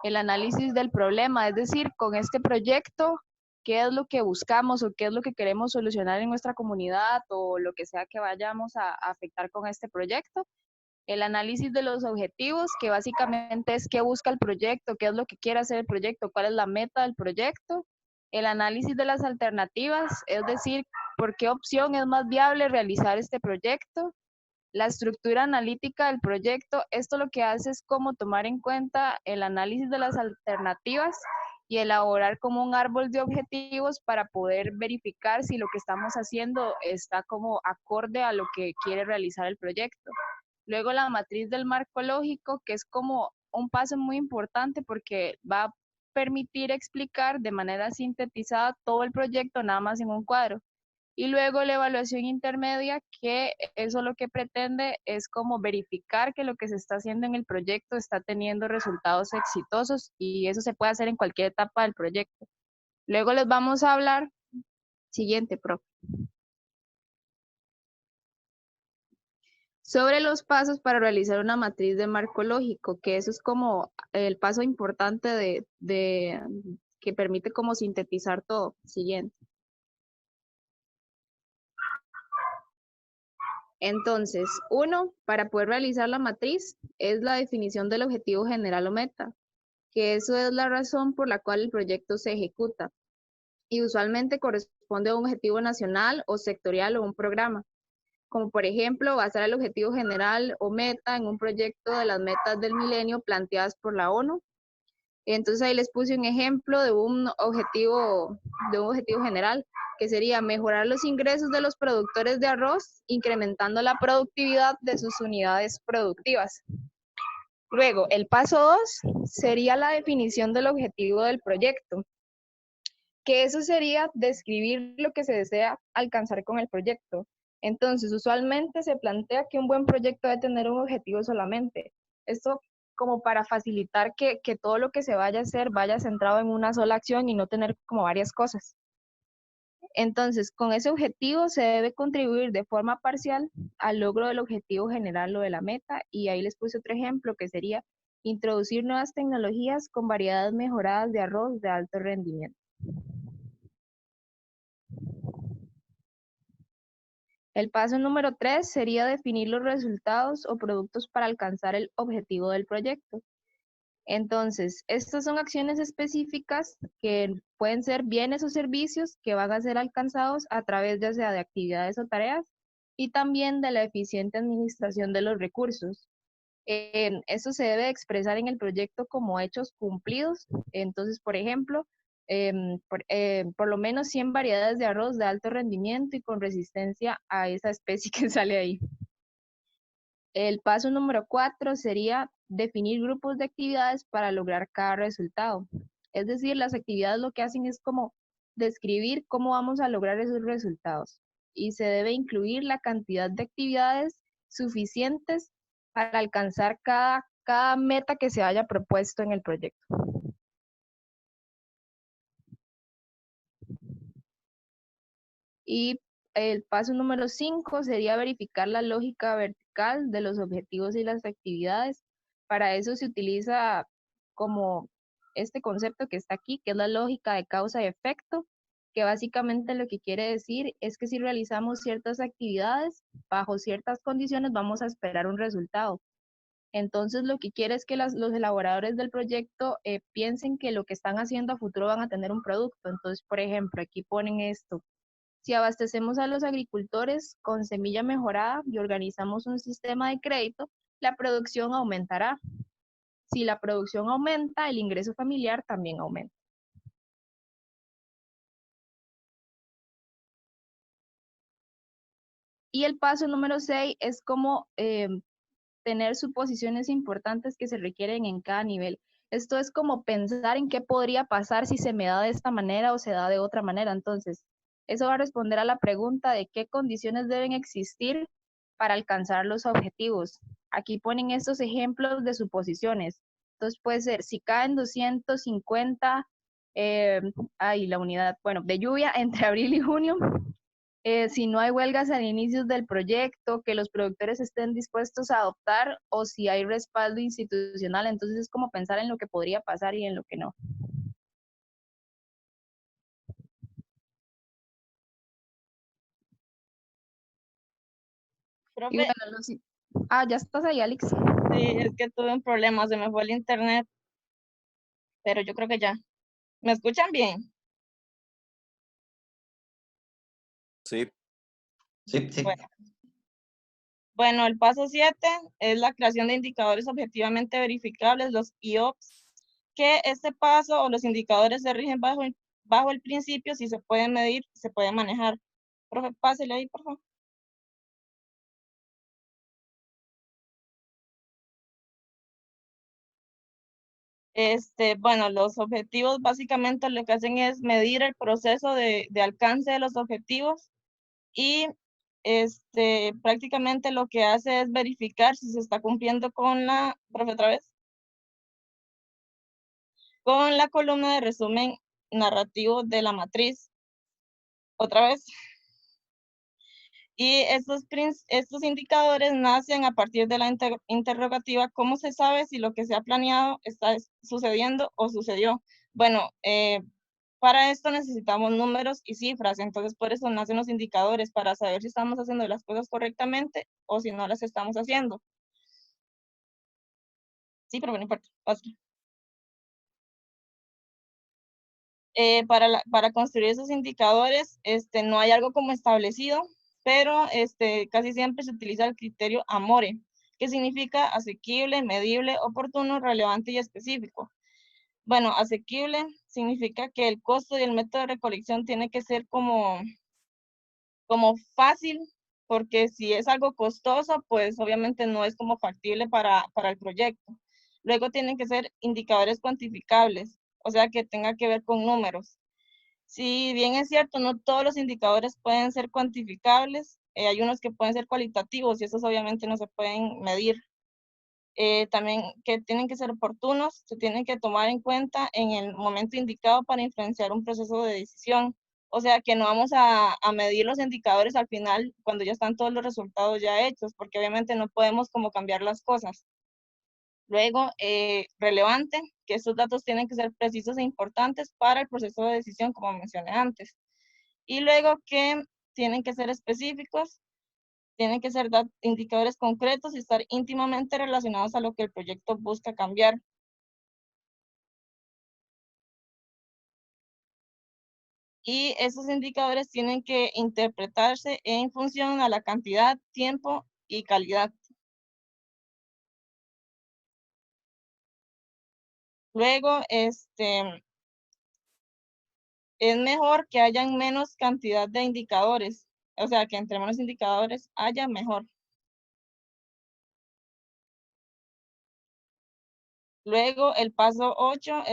[SPEAKER 5] El análisis del problema, es decir, con este proyecto, qué es lo que buscamos o qué es lo que queremos solucionar en nuestra comunidad o lo que sea que vayamos a afectar con este proyecto. El análisis de los objetivos, que básicamente es qué busca el proyecto, qué es lo que quiere hacer el proyecto, cuál es la meta del proyecto. El análisis de las alternativas, es decir, por qué opción es más viable realizar este proyecto. La estructura analítica del proyecto, esto lo que hace es como tomar en cuenta el análisis de las alternativas y elaborar como un árbol de objetivos para poder verificar si lo que estamos haciendo está como acorde a lo que quiere realizar el proyecto. Luego la matriz del marco lógico, que es como un paso muy importante porque va a permitir explicar de manera sintetizada todo el proyecto nada más en un cuadro. Y luego la evaluación intermedia, que eso lo que pretende es como verificar que lo que se está haciendo en el proyecto está teniendo resultados exitosos y eso se puede hacer en cualquier etapa del proyecto. Luego les vamos a hablar, siguiente, profe, sobre los pasos para realizar una matriz de marco lógico, que eso es como el paso importante que permite como sintetizar todo. Siguiente. Entonces, uno, para poder realizar la matriz, es la definición del objetivo general o meta, que eso es la razón por la cual el proyecto se ejecuta y usualmente corresponde a un objetivo nacional o sectorial o un programa. Como por ejemplo, basar el objetivo general o meta en un proyecto de las metas del milenio planteadas por la ONU. Entonces ahí les puse un ejemplo de un objetivo general, que sería mejorar los ingresos de los productores de arroz, incrementando la productividad de sus unidades productivas. Luego, el paso 2 sería la definición del objetivo del proyecto, que eso sería describir lo que se desea alcanzar con el proyecto. Entonces, usualmente se plantea que un buen proyecto debe tener un objetivo solamente. Esto como para facilitar que todo lo que se vaya a hacer vaya centrado en una sola acción y no tener como varias cosas. Entonces, con ese objetivo se debe contribuir de forma parcial al logro del objetivo general o de la meta, y ahí les puse otro ejemplo que sería introducir nuevas tecnologías con variedades mejoradas de arroz de alto rendimiento. El paso número 3 sería definir los resultados o productos para alcanzar el objetivo del proyecto. Entonces, estas son acciones específicas que pueden ser bienes o servicios que van a ser alcanzados a través ya sea de actividades o tareas y también de la eficiente administración de los recursos. Eso se debe expresar en el proyecto como hechos cumplidos. Entonces, por ejemplo, por lo menos 100 variedades de arroz de alto rendimiento y con resistencia a esa especie que sale ahí. El paso número 4 sería definir grupos de actividades para lograr cada resultado. Es decir, las actividades lo que hacen es como describir cómo vamos a lograr esos resultados. Y se debe incluir la cantidad de actividades suficientes para alcanzar cada meta que se haya propuesto en el proyecto. Y el paso número 5 sería verificar la lógica vertical de los objetivos y las actividades. Para eso se utiliza como este concepto que está aquí, que es la lógica de causa y efecto, que básicamente lo que quiere decir es que si realizamos ciertas actividades bajo ciertas condiciones vamos a esperar un resultado. Entonces lo que quiere es que los elaboradores del proyecto piensen que lo que están haciendo a futuro van a tener un producto. Entonces, por ejemplo, aquí ponen esto. Si abastecemos a los agricultores con semilla mejorada y organizamos un sistema de crédito, la producción aumentará. Si la producción aumenta, el ingreso familiar también aumenta. Y el paso número 6 es como tener suposiciones importantes que se requieren en cada nivel. Esto es como pensar en qué podría pasar si se me da de esta manera o se da de otra manera. Entonces, eso va a responder a la pregunta de qué condiciones deben existir para alcanzar los objetivos. Aquí ponen estos ejemplos de suposiciones. Entonces puede ser, si caen 250, la unidad, bueno, de lluvia entre abril y junio, si no hay huelgas al inicio del proyecto, que los productores estén dispuestos a adoptar o si hay respaldo institucional. Entonces es como pensar en lo que podría pasar y en lo que no. Y
[SPEAKER 10] Profe,
[SPEAKER 5] bueno, ya estás ahí, Alex.
[SPEAKER 10] sí, es que tuve un problema, se me fue el internet, pero yo creo que ya. ¿Me escuchan bien?
[SPEAKER 9] Sí,
[SPEAKER 1] Sí, sí.
[SPEAKER 10] Bueno, bueno, el paso 7 es la creación de indicadores objetivamente verificables, los IOPS, que este paso o los indicadores se rigen bajo el principio, si se pueden medir, se pueden manejar. Profe, pásele ahí, por favor. Bueno, los objetivos básicamente lo que hacen es medir el proceso de alcance de los objetivos y prácticamente lo que hace es verificar si se está cumpliendo con profe, otra vez, con la columna de resumen narrativo de la matriz. Otra vez. Y estos indicadores nacen a partir de la interrogativa, ¿cómo se sabe si lo que se ha planeado está sucediendo o sucedió? Bueno, para esto necesitamos números y cifras, entonces por eso nacen los indicadores, para saber si estamos haciendo las cosas correctamente o si no las estamos haciendo. Sí, pero no importa, pásale. Para construir esos indicadores, no hay algo como establecido, pero casi siempre se utiliza el criterio AMORE, que significa asequible, medible, oportuno, relevante y específico. Bueno, asequible significa que el costo y el método de recolección tiene que ser como fácil, porque si es algo costoso, pues obviamente no es como factible para el proyecto. Luego tienen que ser indicadores cuantificables, o sea que tenga que ver con números. Si bien es cierto, no todos los indicadores pueden ser cuantificables, hay unos que pueden ser cualitativos y esos obviamente no se pueden medir. También que tienen que ser oportunos, se tienen que tomar en cuenta en el momento indicado para influenciar un proceso de decisión. O sea que no vamos a medir los indicadores al final cuando ya están todos los resultados ya hechos, porque obviamente no podemos como cambiar las cosas. Luego, relevante, que estos datos tienen que ser precisos e importantes para el proceso de decisión, como mencioné antes. Y luego que tienen que ser específicos, tienen que ser indicadores concretos y estar íntimamente relacionados a lo que el proyecto busca cambiar. Y esos indicadores tienen que interpretarse en función a la cantidad, tiempo y calidad. Luego, es mejor que hayan menos cantidad de indicadores. O sea, que entre menos indicadores haya, mejor. Luego, el paso 8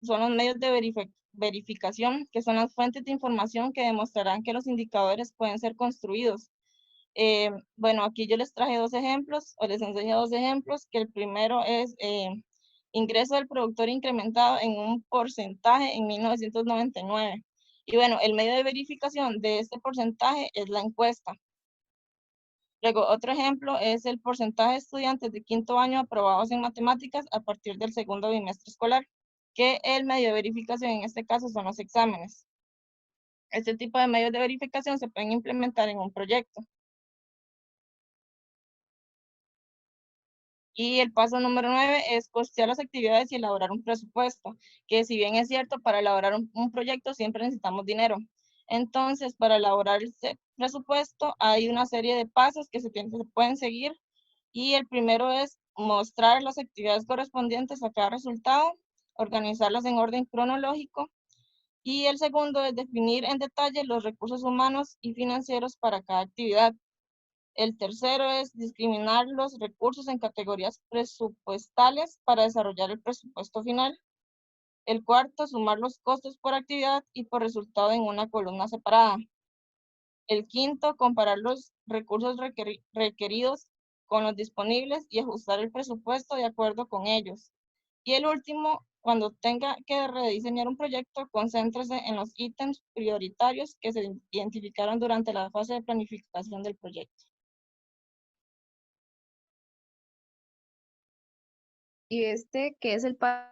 [SPEAKER 10] son los medios de verificación, que son las fuentes de información que demostrarán que los indicadores pueden ser construidos. Bueno, aquí yo les traje dos ejemplos, o les enseñé dos ejemplos, que el primero es ingreso del productor incrementado en un porcentaje en 1999. Y bueno, el medio de verificación de este porcentaje es la encuesta. Luego, otro ejemplo es el porcentaje de estudiantes de quinto año aprobados en matemáticas a partir del segundo bimestre escolar, que el medio de verificación en este caso son los exámenes. Este tipo de medios de verificación se pueden implementar en un proyecto. Y el paso número 9 es costear las actividades y elaborar un presupuesto, que si bien es cierto, para elaborar un proyecto siempre necesitamos dinero. Entonces, para elaborar este presupuesto hay una serie de pasos que se pueden seguir. Y el primero es mostrar las actividades correspondientes a cada resultado, organizarlas en orden cronológico. Y el segundo es definir en detalle los recursos humanos y financieros para cada actividad. El tercero es discriminar los recursos en categorías presupuestales para desarrollar el presupuesto final. El cuarto, sumar los costos por actividad y por resultado en una columna separada. El quinto, comparar los recursos requeridos con los disponibles y ajustar el presupuesto de acuerdo con ellos. Y el último, Cuando tenga que rediseñar un proyecto, concéntrese en los ítems prioritarios que se identificaron durante la fase de planificación del proyecto.
[SPEAKER 5] Y este, que es el paso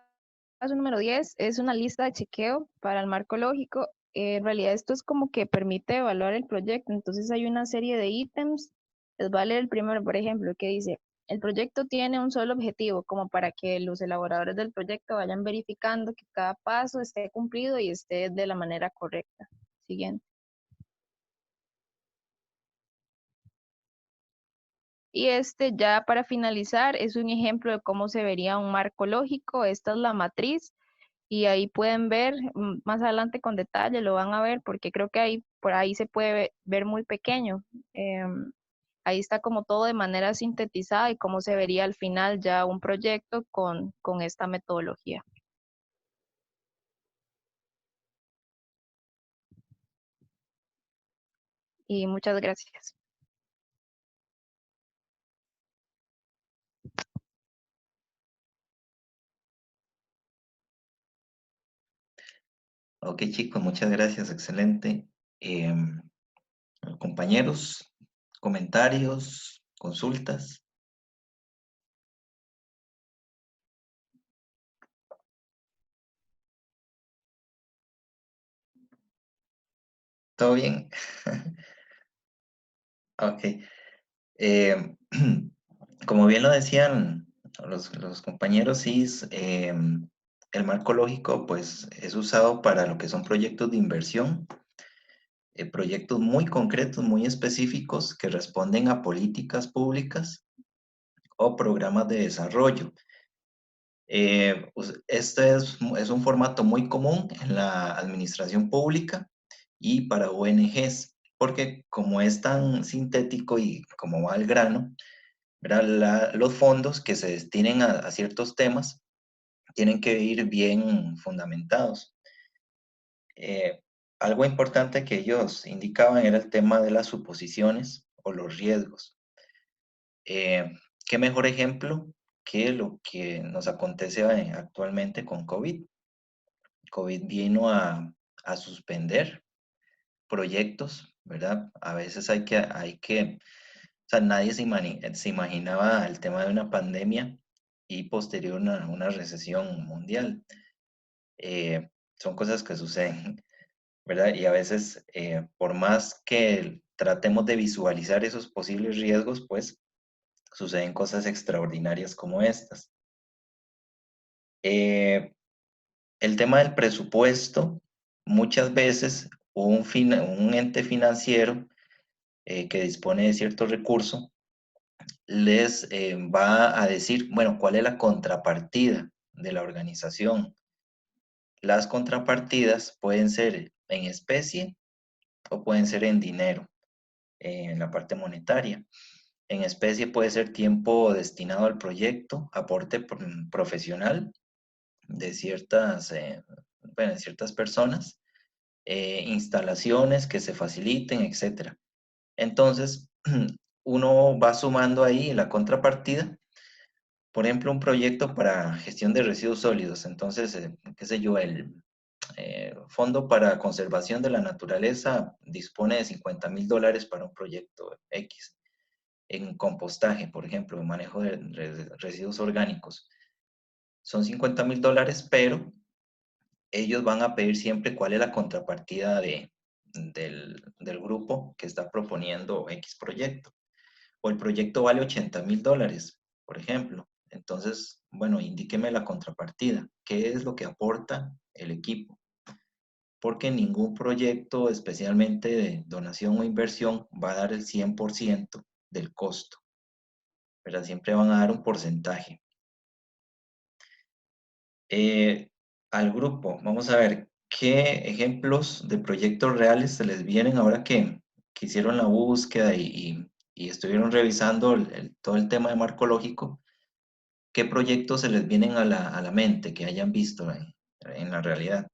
[SPEAKER 5] número 10, es una lista de chequeo para el marco lógico. En realidad esto es como que permite evaluar el proyecto. Entonces hay una serie de ítems. Les va a leer el primero, por ejemplo, que dice, el proyecto tiene un solo objetivo, como para que los elaboradores del proyecto vayan verificando que cada paso esté cumplido y esté de la manera correcta. Siguiente. Y este ya para finalizar es un ejemplo de cómo se vería un marco lógico. Esta es la matriz y ahí pueden ver, más adelante con detalle lo van a ver porque creo que ahí, por ahí se puede ver muy pequeño. Ahí está como todo de manera sintetizada y cómo se vería al final ya un proyecto con esta metodología. Y muchas gracias.
[SPEAKER 1] Ok, chicos, muchas gracias, excelente. Em, Compañeros, comentarios, consultas. ¿Todo bien? Ok. Em, Como bien lo decían los compañeros, sí, el marco lógico pues, es usado para lo que son proyectos de inversión, proyectos muy concretos, muy específicos que responden a políticas públicas o programas de desarrollo. Este es un formato muy común en la administración pública y para ONGs, porque como es tan sintético y como va al grano, ¿verdad? Los fondos que se destinen a ciertos temas tienen que ir bien fundamentados. Eh, Algo importante que ellos indicaban era el tema de las suposiciones o los riesgos. Eh, ¿Qué mejor ejemplo que lo que nos acontece actualmente con COVID? COVID vino a suspender proyectos, ¿verdad? A veces o sea, nadie se imaginaba el tema de una pandemia y posterior una recesión mundial. Son cosas que suceden, ¿verdad? Y a veces, por más que tratemos de visualizar esos posibles riesgos, pues suceden cosas extraordinarias como estas. El tema del presupuesto, muchas veces un ente financiero que dispone de cierto recurso les va a decir, bueno, ¿cuál es la contrapartida de la organización? Las contrapartidas pueden ser en especie o pueden ser en dinero, en la parte monetaria. En especie puede ser tiempo destinado al proyecto, aporte profesional de bueno, de ciertas personas, instalaciones que se faciliten, etcétera. Entonces, uno va sumando ahí la contrapartida. Por ejemplo, un proyecto para gestión de residuos sólidos. Entonces, qué sé yo, el Fondo para Conservación de la Naturaleza dispone de $50,000 para un proyecto X. En compostaje, por ejemplo, en manejo de residuos orgánicos. Son $50,000, pero ellos van a pedir siempre cuál es la contrapartida del grupo que está proponiendo X proyecto. O el proyecto vale $80,000, por ejemplo. Entonces, bueno, indíqueme la contrapartida. ¿Qué es lo que aporta el equipo? Porque ningún proyecto, especialmente de donación o inversión, va a dar el 100% del costo. Pero siempre van a dar un porcentaje. Al grupo, vamos a ver qué ejemplos de proyectos reales se les vienen ahora que hicieron la búsqueda y estuvieron revisando todo el tema de marco lógico. ¿Qué proyectos se les vienen a la mente que hayan visto en la realidad?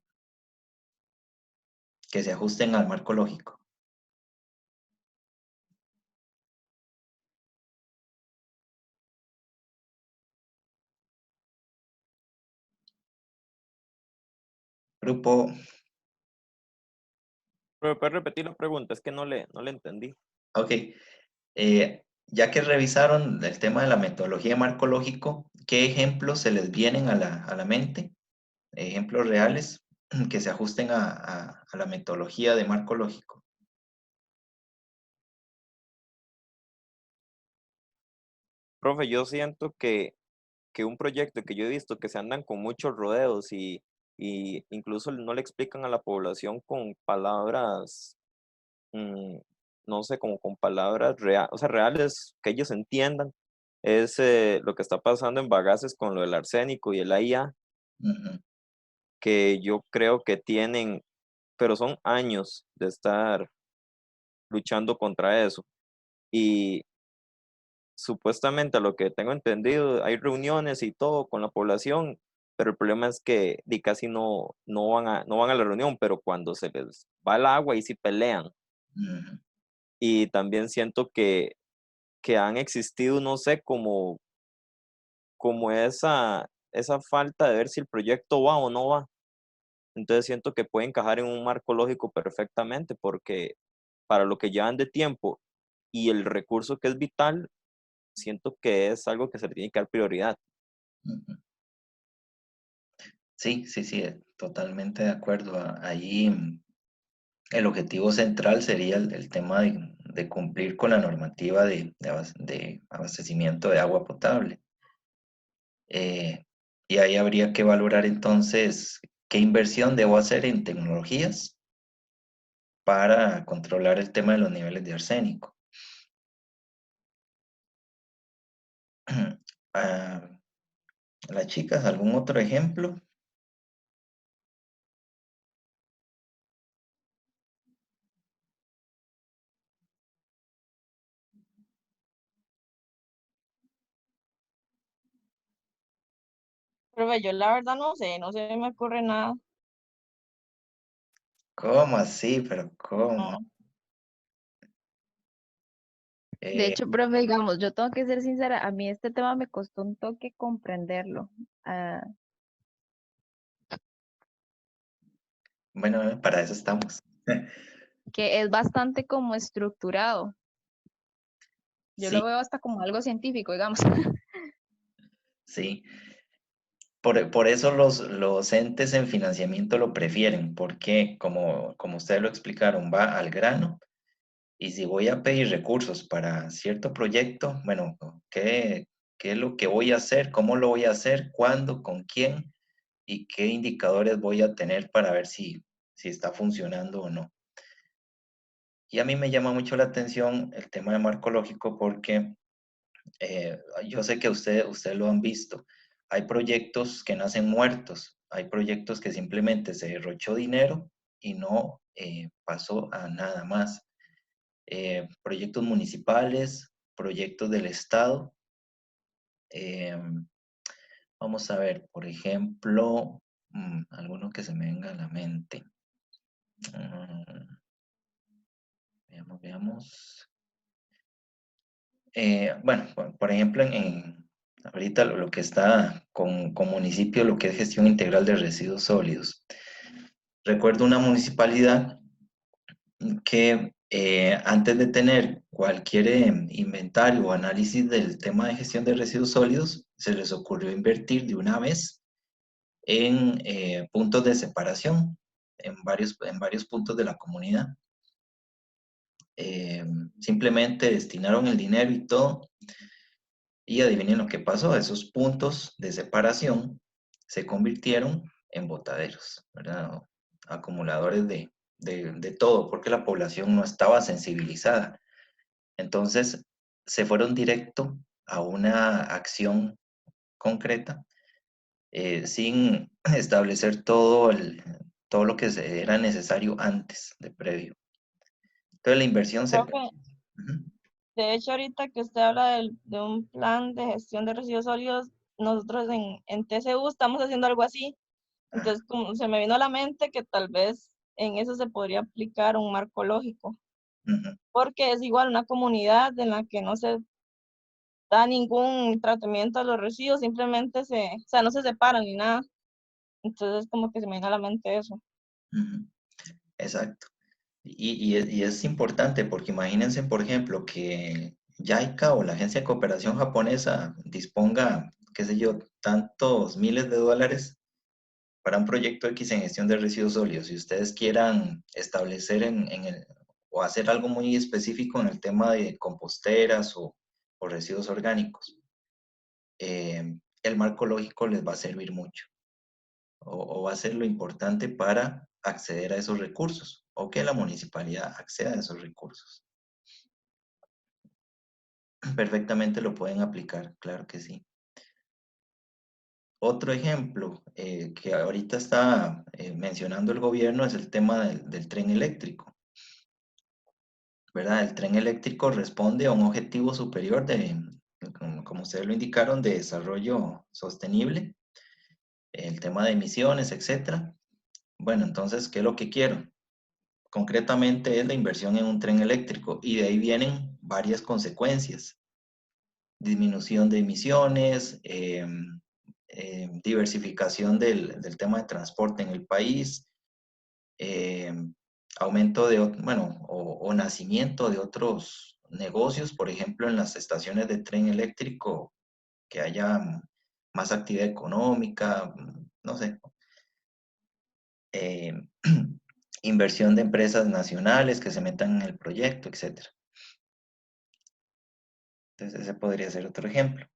[SPEAKER 1] Que se ajusten al marco lógico. Grupo,
[SPEAKER 9] Pero puedes repetir la pregunta, es que no le entendí.
[SPEAKER 1] ok. Ya que revisaron el tema de la metodología de marco lógico, ¿qué ejemplos se les vienen a la mente? Ejemplos reales que se ajusten a la metodología de marco lógico.
[SPEAKER 9] Profe, yo siento que un proyecto que yo he visto que se andan con muchos rodeos y incluso no le explican a la población con palabras, mm, no sé, como con palabras o sea, reales que ellos entiendan, es lo que está pasando en Bagaces con lo del arsénico y el AIA,
[SPEAKER 1] Ujú,
[SPEAKER 9] que yo creo que tienen, pero son años de estar luchando contra eso. Y supuestamente, a lo que tengo entendido, hay reuniones y todo con la población, pero el problema es que casi no van a la reunión, pero cuando se les va el agua y sí pelean.
[SPEAKER 1] ujú,
[SPEAKER 9] Y también siento que han existido, no sé, como esa falta de ver si el proyecto va o no va. Entonces siento que puede encajar en un marco lógico perfectamente, porque para lo que llevan de tiempo y el recurso que es vital, siento que es algo que se le tiene que dar prioridad.
[SPEAKER 1] ujú. Sí, sí, sí, totalmente de acuerdo. Ahí el objetivo central sería el tema de cumplir con la normativa de abastecimiento de agua potable. Y ahí habría que valorar entonces qué inversión debo hacer en tecnologías para controlar el tema de los niveles de arsénico. Ah, las chicas, ¿algún otro ejemplo?
[SPEAKER 10] Pero yo la verdad no se me ocurre nada.
[SPEAKER 1] ¿Cómo así? ¿Pero cómo?
[SPEAKER 10] No.
[SPEAKER 5] De
[SPEAKER 1] Eh,
[SPEAKER 5] hecho, profe, digamos, yo tengo que ser sincera, a mí este tema me costó un toque comprenderlo, ah,
[SPEAKER 1] bueno, para eso estamos.
[SPEAKER 5] que es bastante como estructurado. Yo lo
[SPEAKER 1] Sí,
[SPEAKER 5] veo hasta como algo científico, digamos.
[SPEAKER 1] sí. Por eso los entes en financiamiento lo prefieren, porque como ustedes lo explicaron, va al grano. Y si voy a pedir recursos para cierto proyecto, bueno, ¿qué es lo que voy a hacer? ¿Cómo lo voy a hacer? ¿Cuándo? ¿Con quién? ¿Y qué indicadores voy a tener para ver si está funcionando o no? Y a mí me llama mucho la atención el tema de marco lógico porque yo sé que ustedes lo han visto. Hay proyectos que nacen muertos, hay proyectos que simplemente se derrochó dinero y no pasó a nada más. Proyectos municipales, proyectos del Estado. eh, Vamos a ver, por ejemplo, alguno que se me venga a la mente. Mm, veamos. Bueno, por ejemplo, ahorita lo que está con municipio, lo que es gestión integral de residuos sólidos. Recuerdo una municipalidad que antes de tener cualquier inventario o análisis del tema de gestión de residuos sólidos, se les ocurrió invertir de una vez en puntos de separación en varios puntos de la comunidad. Eh, Simplemente destinaron el dinero y todo, y adivinen lo que pasó, esos puntos de separación se convirtieron en botaderos, ¿verdad? O acumuladores de todo, porque la población no estaba sensibilizada. Entonces, se fueron directo a una acción concreta sin establecer todo lo que era necesario antes, de previo. Entonces, la inversión se...
[SPEAKER 10] Profe,
[SPEAKER 1] Ujú.
[SPEAKER 10] de hecho, ahorita que usted habla de un plan de gestión de residuos sólidos, nosotros en TCU estamos haciendo algo así.
[SPEAKER 1] Ah,
[SPEAKER 10] Entonces, como se me vino a la mente que tal vez en eso se podría aplicar un marco lógico,
[SPEAKER 1] ujú,
[SPEAKER 10] porque es igual una comunidad en la que no se da ningún tratamiento a los residuos, simplemente o sea, no se separan ni nada. Entonces, como que se me viene a la mente eso.
[SPEAKER 1] Ujú. Exacto. Y es importante porque imagínense, por ejemplo, que JICA o la Agencia de Cooperación Japonesa disponga, qué sé yo, tantos miles de dólares para un proyecto X en gestión de residuos sólidos. Si ustedes quieran establecer o hacer algo muy específico en el tema de composteras o residuos orgánicos, el marco lógico les va a servir mucho o va a ser lo importante para acceder a esos recursos o que la municipalidad acceda a esos recursos. Perfectamente lo pueden aplicar, claro que sí. Otro ejemplo que ahorita está mencionando el gobierno es el tema del tren eléctrico, ¿verdad? El tren eléctrico responde a un objetivo superior como ustedes lo indicaron, de desarrollo sostenible, el tema de emisiones, etcétera. Bueno, entonces, ¿qué es lo que quiero? Concretamente es la inversión en un tren eléctrico y de ahí vienen varias consecuencias. Disminución de emisiones, diversificación del tema de transporte en el país, aumento de, bueno, o nacimiento de otros negocios, por ejemplo, en las estaciones de tren eléctrico, que haya más actividad económica, no sé, eh, inversión de empresas nacionales que se metan en el proyecto, etc. Entonces ese podría ser otro ejemplo.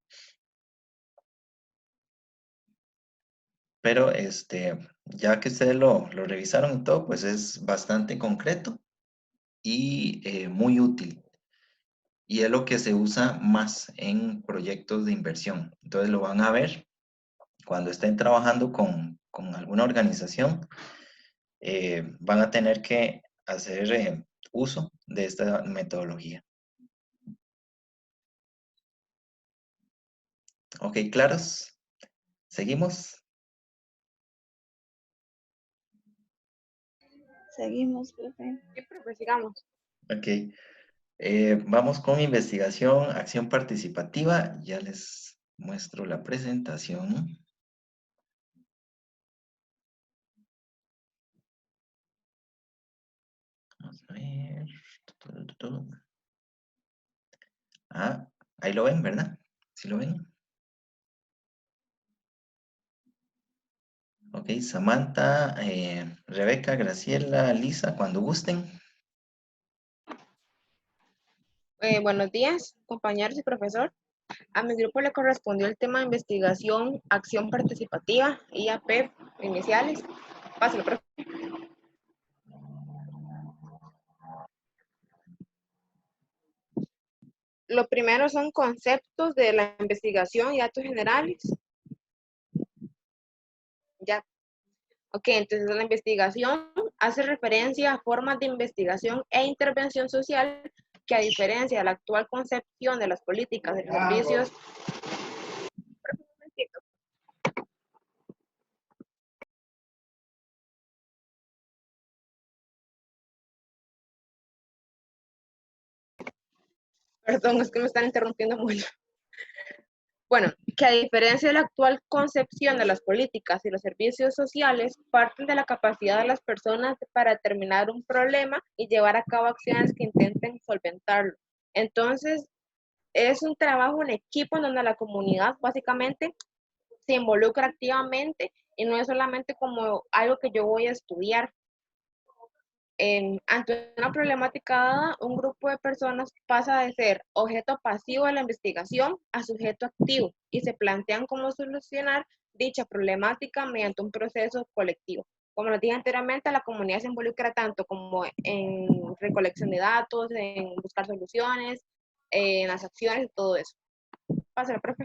[SPEAKER 1] Pero ya que ustedes lo revisaron y todo, pues es bastante concreto y muy útil. Y es lo que se usa más en proyectos de inversión. Entonces lo van a ver cuando estén trabajando con alguna organización. Van a tener que hacer uso de esta metodología. Ok, ¿claros? ¿Seguimos?
[SPEAKER 2] Seguimos, profe.
[SPEAKER 4] Sí, profe, sigamos.
[SPEAKER 1] Ok. Vamos con investigación, acción participativa. Ya les muestro la presentación. Vamos a ver. Ah, ahí lo ven, ¿verdad? ¿Sí lo ven? Ok, Samantha, Rebeca, Graciela, Lisa, cuando gusten.
[SPEAKER 4] Buenos días, compañeros y profesor. A mi grupo le correspondió el tema de investigación, acción participativa, IAP, iniciales. Pásalo, profe. Lo primero son conceptos de la investigación y datos generales. Ya. Ok, entonces la investigación hace referencia a formas de investigación e intervención social que, a diferencia de la actual concepción de las políticas de servicios, perdón, es que me están interrumpiendo mucho. Bueno, que a diferencia de la actual concepción de las políticas y los servicios sociales, parten de la capacidad de las personas para determinar un problema y llevar a cabo acciones que intenten solventarlo. Entonces, es un trabajo en equipo en donde la comunidad básicamente se involucra activamente y no es solamente como algo que yo voy a estudiar. Ante una problemática dada, un grupo de personas pasa de ser objeto pasivo de la investigación a sujeto activo y se plantean cómo solucionar dicha problemática mediante un proceso colectivo. Como les dije anteriormente, la comunidad se involucra tanto como en recolección de datos, en buscar soluciones, en las acciones y todo eso. Pásale, profe.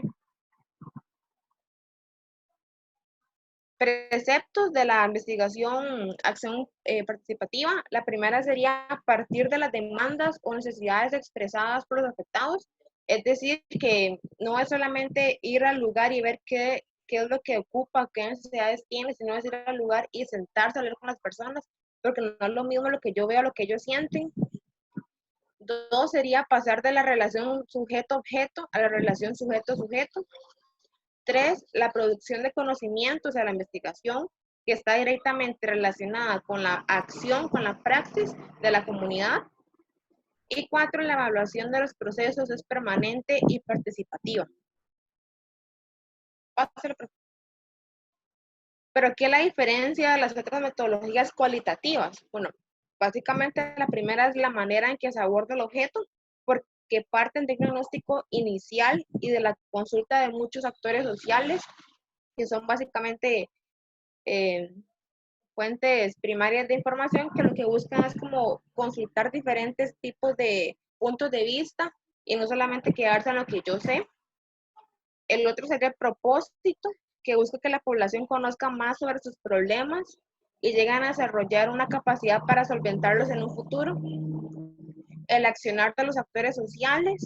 [SPEAKER 4] Preceptos de la investigación, acción participativa. La primera sería a partir de las demandas o necesidades expresadas por los afectados. Es decir, que no es solamente ir al lugar y ver qué es lo que ocupa, qué necesidades tiene, sino es ir al lugar y sentarse a hablar con las personas, porque no es lo mismo lo que yo veo a lo que ellos sienten. Dos sería pasar de la relación sujeto-objeto a la relación sujeto-sujeto. 3, la producción de conocimiento, o sea, la investigación, que está directamente relacionada con la acción, con la praxis de la comunidad. Y 4, la evaluación de los procesos es permanente y participativa. Pero ¿qué es la diferencia de las otras metodologías cualitativas? Bueno, básicamente la primera es la manera en que se aborda el objeto, porque parten de un diagnóstico inicial y de la consulta de muchos actores sociales, que son básicamente fuentes primarias de información, que lo que buscan es como consultar diferentes tipos de puntos de vista y no solamente quedarse en lo que yo sé. El otro sería el propósito, que busca que la población conozca más sobre sus problemas y lleguen a desarrollar una capacidad para solventarlos en un futuro. El accionar de los actores sociales,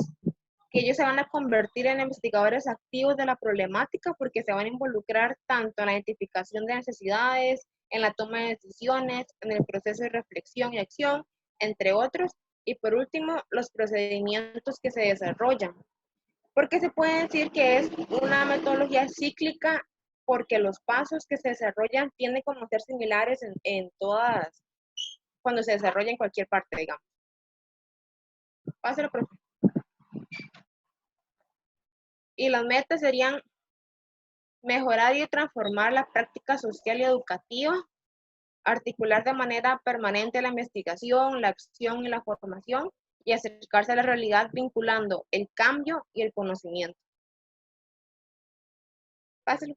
[SPEAKER 4] que ellos se van a convertir en investigadores activos de la problemática porque se van a involucrar tanto en la identificación de necesidades, en la toma de decisiones, en el proceso de reflexión y acción, entre otros. Y por último, los procedimientos que se desarrollan. Porque se puede decir que es una metodología cíclica porque los pasos que se desarrollan tienden a ser similares en todas, cuando se desarrolla en cualquier parte, digamos. Pásalo, profe. Y las metas serían mejorar y transformar la práctica social y educativa, articular de manera permanente la investigación, la acción y la formación, y acercarse a la realidad vinculando el cambio y el conocimiento. Pásalo.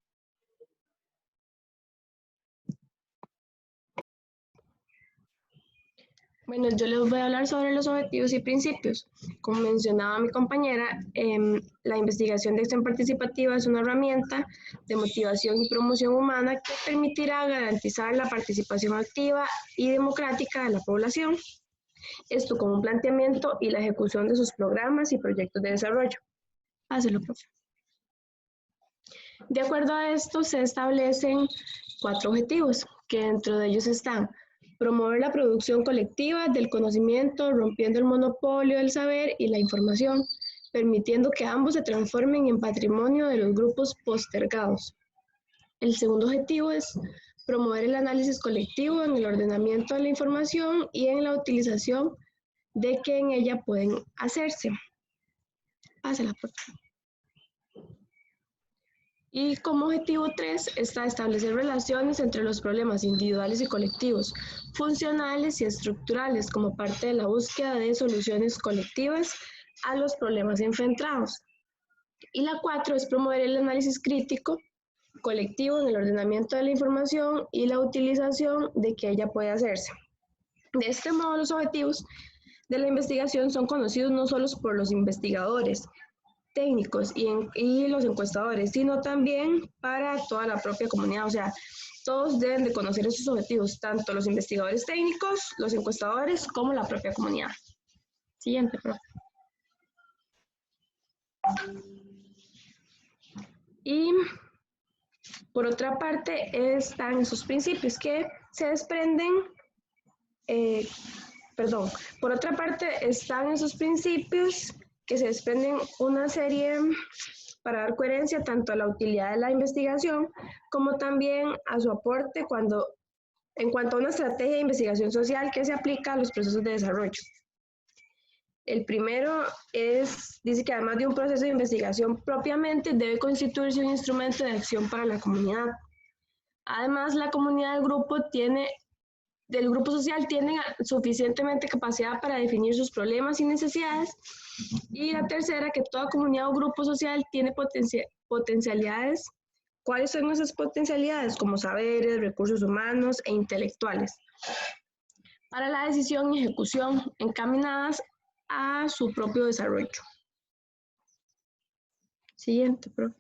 [SPEAKER 3] Bueno, yo les voy a hablar sobre los objetivos y principios. Como mencionaba mi compañera, la investigación de acción participativa es una herramienta de motivación y promoción humana que permitirá garantizar la participación activa y democrática de la población. Esto con un planteamiento y la ejecución de sus programas y proyectos de desarrollo. Hácelo, profe. De acuerdo a esto, se establecen 4 objetivos, que dentro de ellos están promover la producción colectiva del conocimiento, rompiendo el monopolio del saber y la información, permitiendo que ambos se transformen en patrimonio de los grupos postergados. El segundo objetivo es promover el análisis colectivo en el ordenamiento de la información y en la utilización de que en ella pueden hacerse. Pásala, por favor. Y como objetivo 3 está establecer relaciones entre los problemas individuales y colectivos, funcionales y estructurales, como parte de la búsqueda de soluciones colectivas a los problemas enfrentados. Y la 4 es promover el análisis crítico colectivo en el ordenamiento de la información y la utilización de que ella puede hacerse. De este modo, los objetivos de la investigación son conocidos no solo por los investigadores, técnicos y los encuestadores, sino también para toda la propia comunidad. O sea, todos deben de conocer esos objetivos, tanto los investigadores técnicos, los encuestadores, como la propia comunidad. Siguiente, profe. Y por otra parte están esos principios que se desprenden, por otra parte están esos principios que se desprenden una serie para dar coherencia tanto a la utilidad de la investigación como también a su aporte en cuanto a una estrategia de investigación social que se aplica a los procesos de desarrollo. El primero dice que además de un proceso de investigación propiamente, debe constituirse un instrumento de acción para la comunidad. Además, la comunidad del grupo social tiene suficientemente capacidad para definir sus problemas y necesidades. Y la tercera, que toda comunidad o grupo social tiene potencialidades. ¿Cuáles son esas potencialidades? Como saberes, recursos humanos e intelectuales, para la decisión y ejecución encaminadas a su propio desarrollo. Siguiente, profe.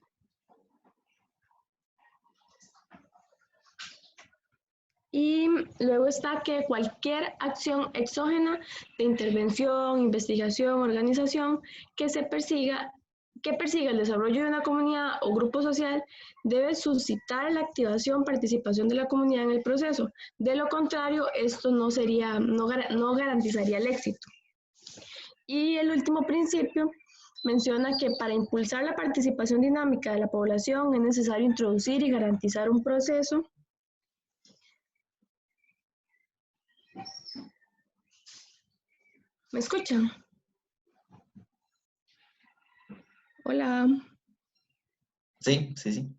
[SPEAKER 3] Y luego está que cualquier acción exógena de intervención, investigación, organización que persiga el desarrollo de una comunidad o grupo social debe suscitar la activación, participación de la comunidad en el proceso. De lo contrario, esto no garantizaría el éxito. Y el último principio menciona que para impulsar la participación dinámica de la población es necesario introducir y garantizar un proceso ¿Me escuchan? Hola.
[SPEAKER 1] Sí, sí, sí.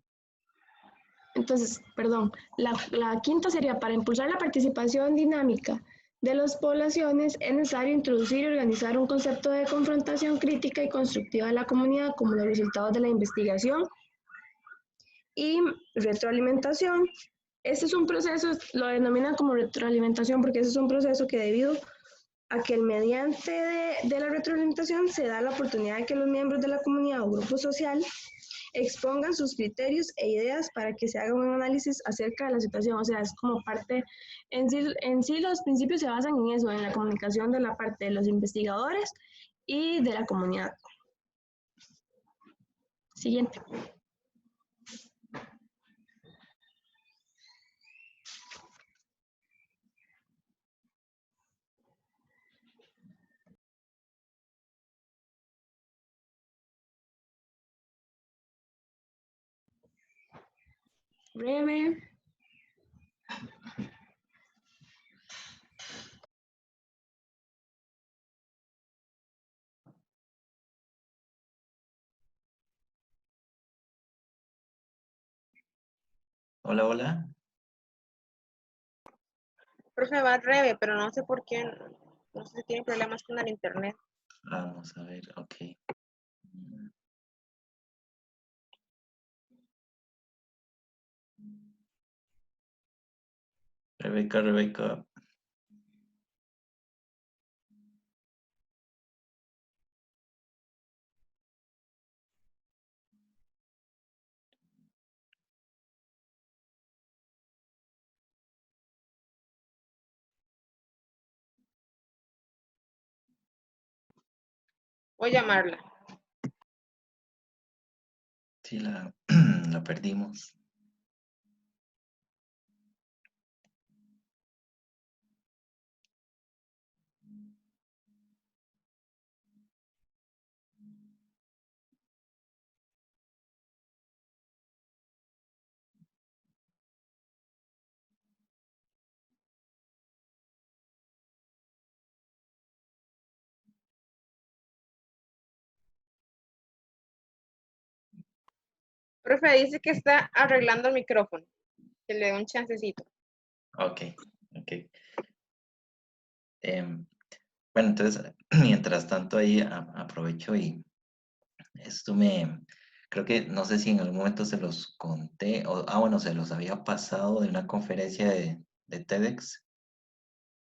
[SPEAKER 3] Entonces, perdón, la quinta sería, para impulsar la participación dinámica de las poblaciones, es necesario introducir y organizar un concepto de confrontación crítica y constructiva de la comunidad como los resultados de la investigación y retroalimentación. Este es un proceso, lo denominan como retroalimentación porque ese es un proceso que debido a que mediante de la retroalimentación se da la oportunidad de que los miembros de la comunidad o grupo social expongan sus criterios e ideas para que se haga un análisis acerca de la situación. O sea, es como parte, en sí los principios se basan en eso, en la comunicación de la parte de los investigadores y de la comunidad. Siguiente. Breve.
[SPEAKER 1] Hola, hola.
[SPEAKER 4] Profe, va breve, pero no sé por qué, no sé si tiene problemas con el internet.
[SPEAKER 1] Vamos a ver, ok. Rebeca, Rebeca.
[SPEAKER 4] Voy a llamarla.
[SPEAKER 1] Sí, la perdimos.
[SPEAKER 4] Profe, dice que está arreglando el micrófono. Que le dé un chancecito.
[SPEAKER 1] Ok, ok. Bueno, entonces, mientras tanto ahí aprovecho y esto creo que no sé si en algún momento se los conté, bueno, se los había pasado de una conferencia de TEDx,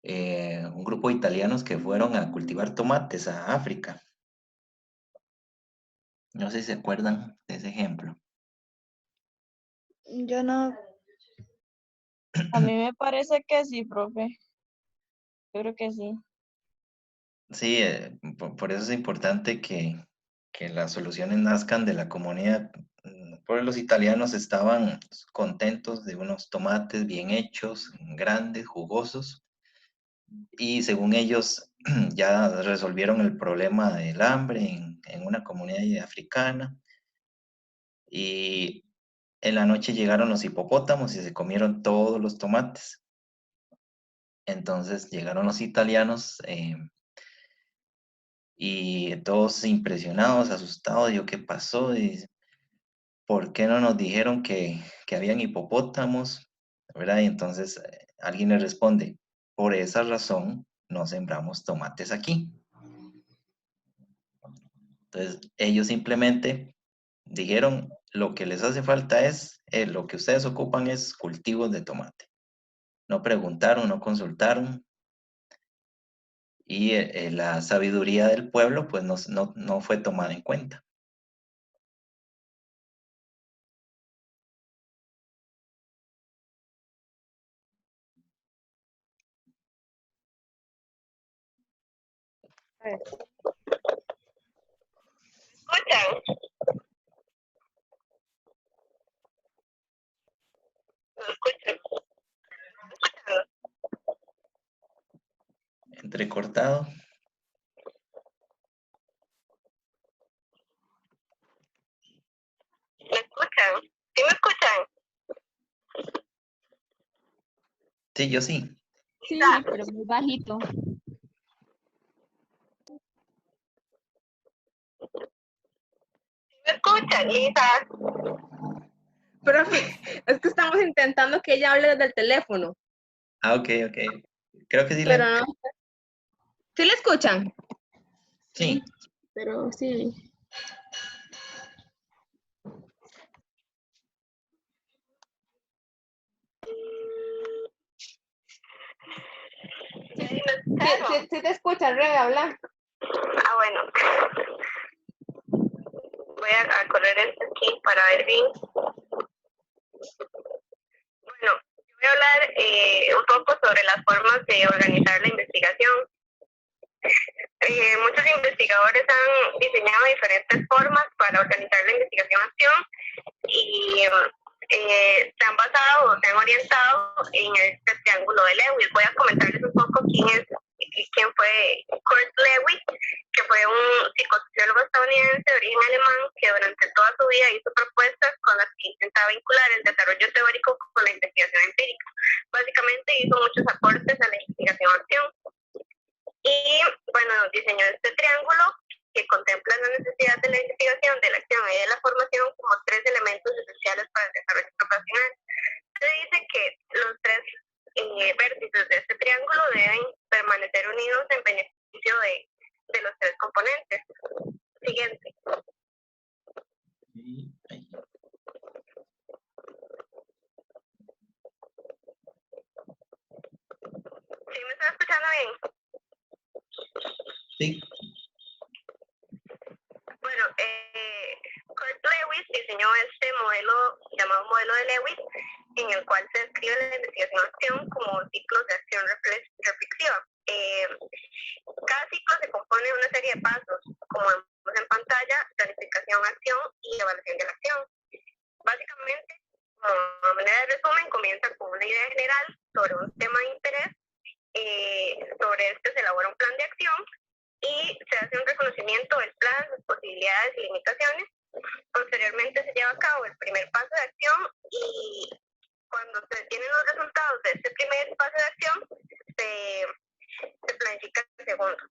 [SPEAKER 1] un grupo de italianos que fueron a cultivar tomates a África. No sé si se acuerdan de ese ejemplo.
[SPEAKER 2] Yo no,
[SPEAKER 10] A mí me parece que sí, profe. Yo creo que sí.
[SPEAKER 1] Sí, por eso es importante que las soluciones nazcan de la comunidad. Por los italianos estaban contentos de unos tomates bien hechos, grandes, jugosos, y según ellos ya resolvieron el problema del hambre en una comunidad africana, y en la noche llegaron los hipopótamos y se comieron todos los tomates. Entonces llegaron los italianos y todos impresionados, asustados, yo, ¿qué pasó? Y, ¿por qué no nos dijeron que habían hipopótamos? ¿Verdad? Y entonces alguien le responde, por esa razón no sembramos tomates aquí. Entonces ellos simplemente dijeron, lo que les hace falta es, lo que ustedes ocupan es cultivos de tomate. No preguntaron, no consultaron, y la sabiduría del pueblo pues no fue tomada en cuenta.
[SPEAKER 4] A ver.
[SPEAKER 1] Entrecortado. Sí, yo sí.
[SPEAKER 5] Sí, pero muy bajito.
[SPEAKER 7] ¿Me escuchan, Lisa?
[SPEAKER 4] Profe, es que estamos intentando que ella hable desde el teléfono,
[SPEAKER 1] Ah, ok. Creo que sí
[SPEAKER 4] pero
[SPEAKER 1] le...
[SPEAKER 4] no. ¿Sí le escuchan?
[SPEAKER 1] Sí.
[SPEAKER 3] Pero sí.
[SPEAKER 4] Sí te escuchan, Rebe, habla.
[SPEAKER 7] Ah, bueno. Voy a correr esto aquí para ver bien. Bueno, yo voy a hablar un poco sobre las formas de organizar la investigación. Muchos investigadores han diseñado diferentes formas para organizar la investigación-acción y se han basado o se han orientado en este triángulo de Lewis. Voy a comentarles un poco quién fue Kurt Lewis, que fue un psicosociólogo estadounidense de origen alemán que durante toda su vida hizo propuestas con las que intentaba vincular el desarrollo teórico con la investigación empírica. Básicamente hizo muchos aportes a la investigación-acción. Y bueno, diseñó este triángulo que contempla la necesidad de la investigación, de la acción y de la formación como tres elementos esenciales para el desarrollo profesional. Se dice que los tres vértices de este triángulo deben permanecer unidos en beneficio de los tres componentes. Siguiente. ¿Sí me está escuchando bien?
[SPEAKER 1] Sí.
[SPEAKER 7] Bueno, Kurt Lewis diseñó este modelo llamado modelo de Lewis, en el cual se describe la investigación-acción como ciclos de acción reflexiva. Cada ciclo se compone de una serie de pasos, como vemos en pantalla: planificación, acción y evaluación de la acción. Básicamente, como manera de resumen, comienza con una idea general sobre un tema de interés, sobre este se elabora un plan de acción y se hace un reconocimiento del plan, sus posibilidades y limitaciones. Posteriormente se lleva a cabo el primer paso de acción y cuando se tienen los resultados de este primer paso de acción, se planifica el segundo.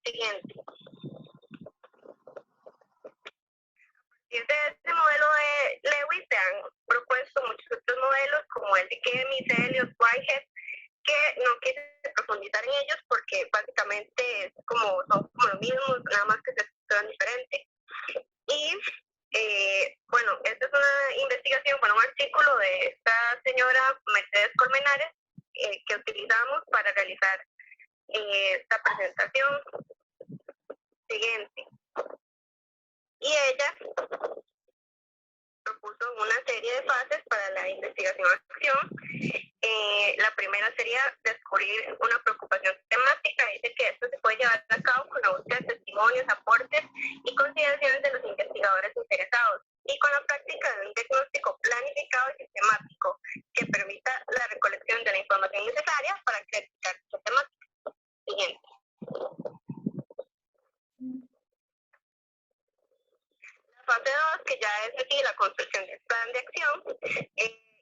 [SPEAKER 7] Siguiente. Desde este modelo de Lewis se han propuesto muchos otros modelos como el de Kemi, Elliot, Whitehead, que no quise profundizar en ellos porque básicamente son como los mismos, nada más que se estructuran diferente. Y bueno, esta es una investigación, un artículo de esta señora Mercedes Colmenares que utilizamos para realizar esta presentación. Siguiente. Y ella propuso una serie de fases para la investigación-acción. La primera sería descubrir una preocupación temática. Dice que esto se puede llevar a cabo con la búsqueda de testimonios, aportes y consideraciones de los investigadores interesados y con la práctica de un diagnóstico planificado y sistemático que permita la recolección de la información necesaria para clarificar esta temática. Siguiente. Fase 2, que ya es aquí la construcción del plan de acción,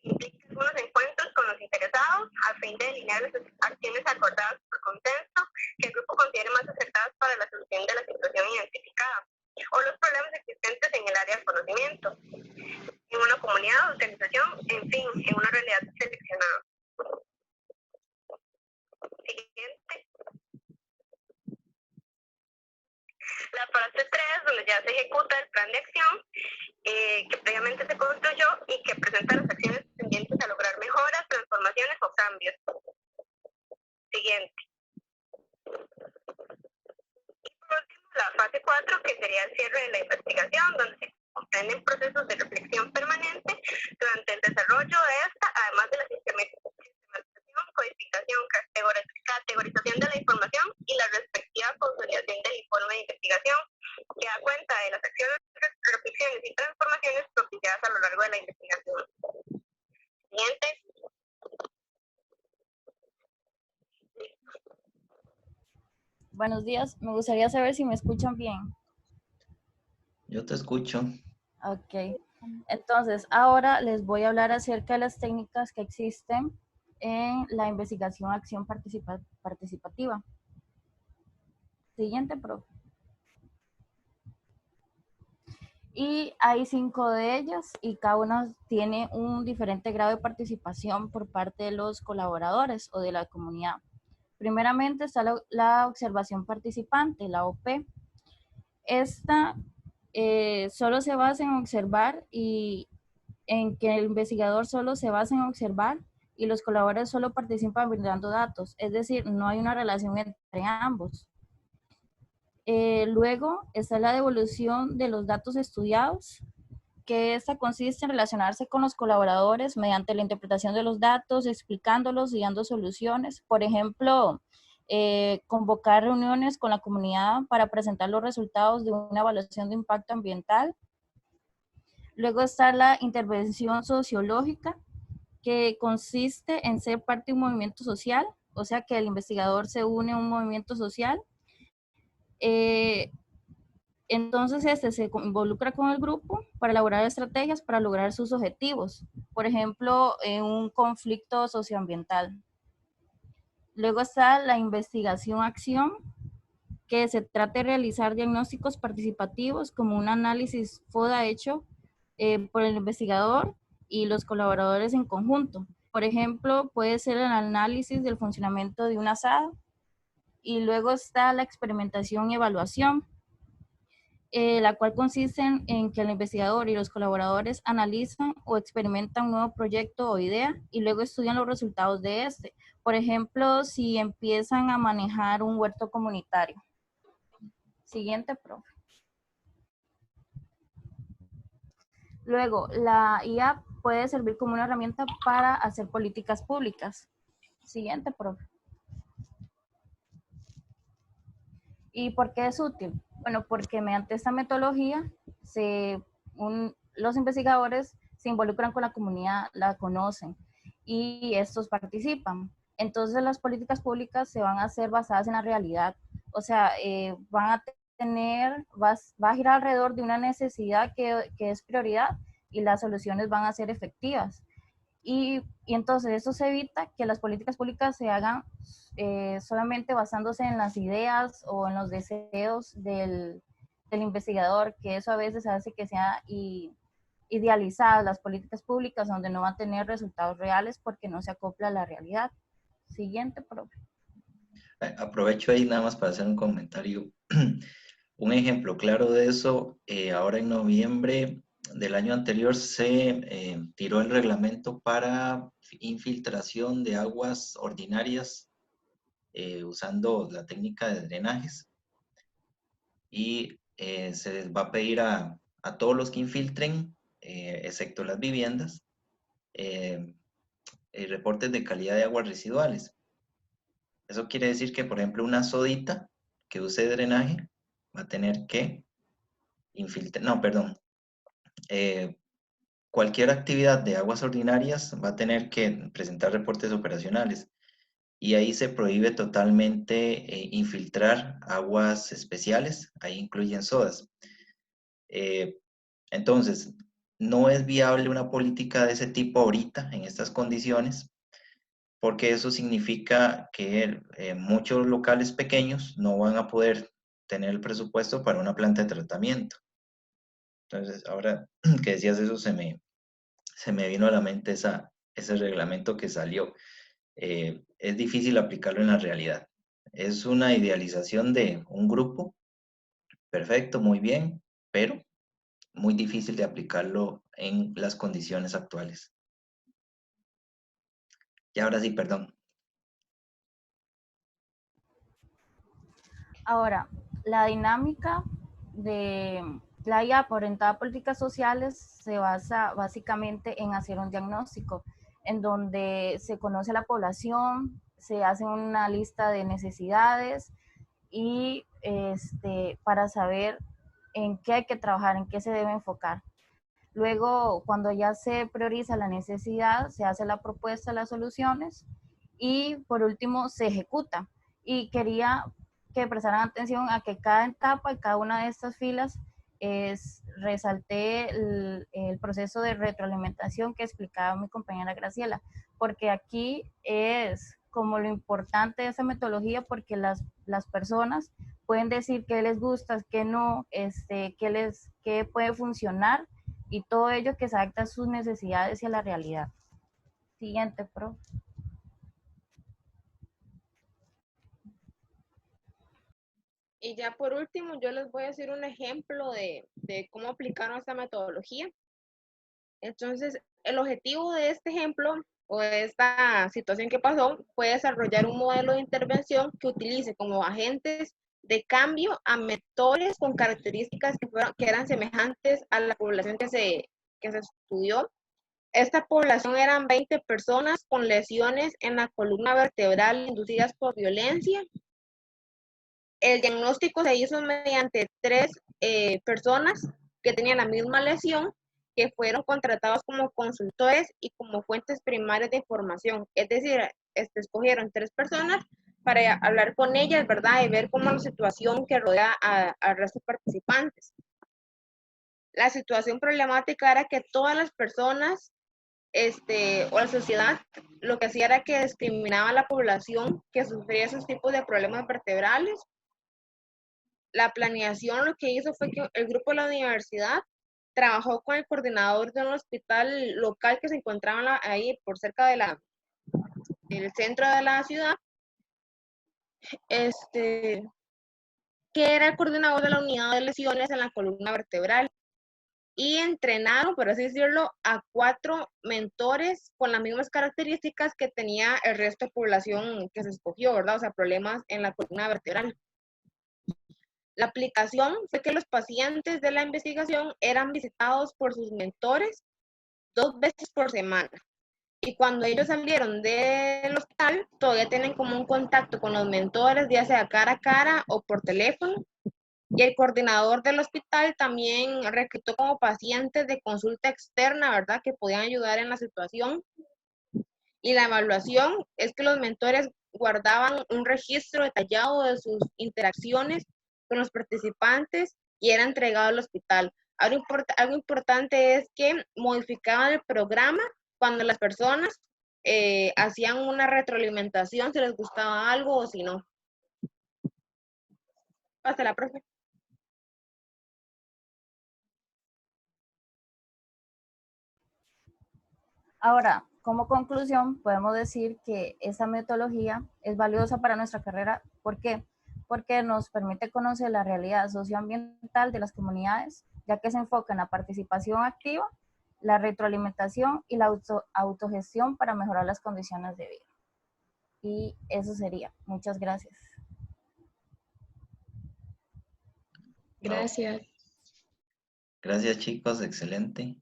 [SPEAKER 7] implica algunos encuentros con los interesados a fin de delinear las acciones acordadas por consenso que el grupo considere más acertadas para la solución de la situación identificada o los problemas existentes en el área de conocimiento, en una comunidad o organización, en fin, en una realidad seleccionada. Siguiente. La fase 3, donde ya se ejecuta el plan de acción que previamente se construyó y que presenta las acciones tendientes a lograr mejoras, transformaciones o cambios. Siguiente. Y por último, la fase 4, que sería el cierre de la investigación, donde se comprenden procesos de reflexión permanente durante el desarrollo de esta, además de la sistematización, codificación, categorización de la información y la respectiva consolidación del informe de investigación, que da cuenta de las acciones, reflexiones y transformaciones propiciadas a lo largo de la investigación. Siguiente.
[SPEAKER 5] Buenos días, me gustaría saber si me escuchan bien.
[SPEAKER 1] Yo te escucho.
[SPEAKER 5] Ok, entonces ahora les voy a hablar acerca de las técnicas que existen
[SPEAKER 6] en la investigación acción participativa. Siguiente, profe. Y hay 5 de ellas y cada una tiene un diferente grado de participación por parte de los colaboradores o de la comunidad. Primeramente está la observación participante, la OP. Esta solo se basa en observar y en que el investigador solo se basa en observar y los colaboradores solo participan brindando datos, es decir, no hay una relación entre ambos. Luego está la devolución de los datos estudiados, que esta consiste en relacionarse con los colaboradores mediante la interpretación de los datos, explicándolos y dando soluciones. Por ejemplo, convocar reuniones con la comunidad para presentar los resultados de una evaluación de impacto ambiental. Luego está la intervención sociológica, que consiste en ser parte de un movimiento social, o sea que el investigador se une a un movimiento social. Entonces se involucra con el grupo para elaborar estrategias para lograr sus objetivos, por ejemplo, en un conflicto socioambiental. Luego está la investigación-acción, que se trata de realizar diagnósticos participativos como un análisis FODA hecho por el investigador y los colaboradores en conjunto. Por ejemplo, puede ser el análisis del funcionamiento de un asado. Y luego está la experimentación y evaluación, la cual consiste en que el investigador y los colaboradores analizan o experimentan un nuevo proyecto o idea y luego estudian los resultados de este. Por ejemplo, si empiezan a manejar un huerto comunitario. Siguiente, profe. Luego, la IA puede servir como una herramienta para hacer políticas públicas. Siguiente, profe. ¿Y por qué es útil? Bueno, porque mediante esta metodología los investigadores se involucran con la comunidad, la conocen y estos participan. Entonces las políticas públicas se van a hacer basadas en la realidad. O sea, va a girar alrededor de una necesidad que es prioridad y las soluciones van a ser efectivas. Y entonces eso se evita que las políticas públicas se hagan solamente basándose en las ideas o en los deseos del investigador, que eso a veces hace que sea idealizadas las políticas públicas donde no van a tener resultados reales porque no se acopla a la realidad. Siguiente, profe.
[SPEAKER 1] Aprovecho ahí nada más para hacer un comentario. Un ejemplo claro de eso, ahora en noviembre del año anterior se tiró el reglamento para infiltración de aguas ordinarias usando la técnica de drenajes. Y se les va a pedir a todos los que infiltren, excepto las viviendas, reportes de calidad de aguas residuales. Eso quiere decir que, por ejemplo, una sodita que use drenaje va a tener que infiltrar, no, perdón, cualquier actividad de aguas ordinarias va a tener que presentar reportes operacionales y ahí se prohíbe totalmente infiltrar aguas especiales, ahí incluyen sodas. Entonces, no es viable una política de ese tipo ahorita, en estas condiciones, porque eso significa que muchos locales pequeños no van a poder tener el presupuesto para una planta de tratamiento. Entonces, ahora que decías eso, se me vino a la mente ese reglamento que salió. Es difícil aplicarlo en la realidad. Es una idealización de un grupo, perfecto, muy bien, pero muy difícil de aplicarlo en las condiciones actuales. Y ahora sí, perdón.
[SPEAKER 6] Ahora, la dinámica de la IA orientada a políticas sociales se basa básicamente en hacer un diagnóstico, en donde se conoce a la población, se hace una lista de necesidades y para saber en qué hay que trabajar, en qué se debe enfocar. Luego, cuando ya se prioriza la necesidad, se hace la propuesta, las soluciones y por último se ejecuta. Y quería que prestaran atención a que cada etapa y cada una de estas filas resalté el proceso de retroalimentación que explicaba mi compañera Graciela, porque aquí es como lo importante de esa metodología, porque las personas pueden decir qué les gusta, qué no, qué puede funcionar, y todo ello que se adapta a sus necesidades y a la realidad. Siguiente, profe.
[SPEAKER 4] Y ya por último, yo les voy a decir un ejemplo de cómo aplicaron esta metodología. Entonces, el objetivo de este ejemplo o de esta situación que pasó fue desarrollar un modelo de intervención que utilice como agentes de cambio a mentores con características que eran semejantes a la población que se estudió. Esta población eran 20 personas con lesiones en la columna vertebral inducidas por violencia. El diagnóstico se hizo mediante 3 personas que tenían la misma lesión, que fueron contratados como consultores y como fuentes primarias de información. Es decir, escogieron 3 personas para hablar con ellas, ¿verdad? Y ver cómo la situación que rodea al resto de participantes. La situación problemática era que todas las personas o la sociedad lo que hacía era que discriminaba a la población que sufría esos tipos de problemas vertebrales. La planeación lo que hizo fue que el grupo de la universidad trabajó con el coordinador de un hospital local que se encontraba ahí por cerca del centro de la ciudad, que era el coordinador de la unidad de lesiones en la columna vertebral. Y entrenaron, por así decirlo, a 4 mentores con las mismas características que tenía el resto de población que se escogió, ¿verdad? O sea, problemas en la columna vertebral. La aplicación fue que los pacientes de la investigación eran visitados por sus mentores 2 veces por semana. Y cuando ellos salieron del hospital, todavía tienen como un contacto con los mentores, ya sea cara a cara o por teléfono. Y el coordinador del hospital también reclutó como pacientes de consulta externa, ¿verdad? Que podían ayudar en la situación. Y la evaluación es que los mentores guardaban un registro detallado de sus interacciones con los participantes y era entregado al hospital. Algo importante es que modificaban el programa cuando las personas hacían una retroalimentación, si les gustaba algo o si no. Hasta la próxima.
[SPEAKER 6] Ahora, como conclusión, podemos decir que esta metodología es valiosa para nuestra carrera. ¿Por qué? Porque nos permite conocer la realidad socioambiental de las comunidades, ya que se enfoca en la participación activa, la retroalimentación y la autogestión para mejorar las condiciones de vida. Y eso sería. Muchas gracias.
[SPEAKER 3] Gracias.
[SPEAKER 1] Gracias, chicos, excelente.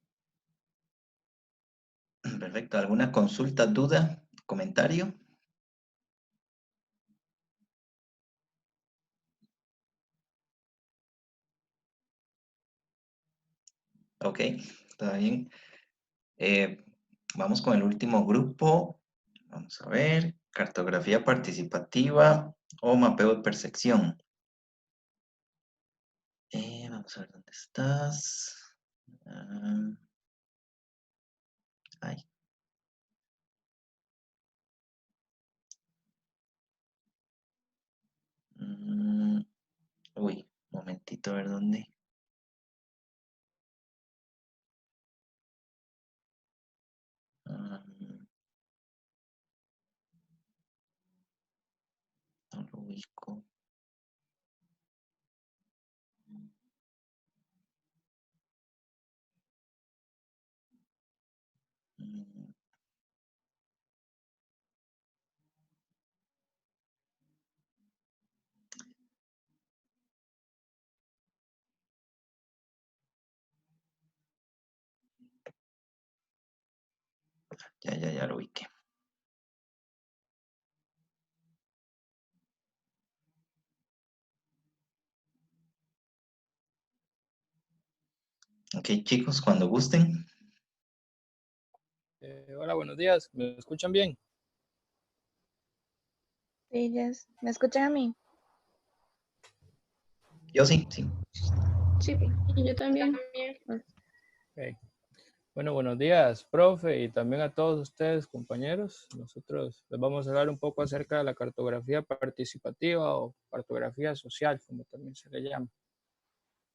[SPEAKER 1] Perfecto. ¿Alguna consulta, duda, comentario? Ok, está bien. Vamos con el último grupo. Vamos a ver. Cartografía participativa o mapeo de percepción. Vamos a ver dónde estás. Ay. Uy, un momentito, a ver dónde. No lo ubico. Ya lo ubiqué. Ok, chicos, cuando gusten.
[SPEAKER 11] Hola, buenos días. ¿Me escuchan bien?
[SPEAKER 2] Sí, yes. ¿Me escuchan a mí?
[SPEAKER 1] Yo sí.
[SPEAKER 3] Sí, y yo también.
[SPEAKER 11] Ok. Bueno, buenos días, profe, y también a todos ustedes, compañeros. Nosotros les vamos a hablar un poco acerca de la cartografía participativa o cartografía social, como también se le llama.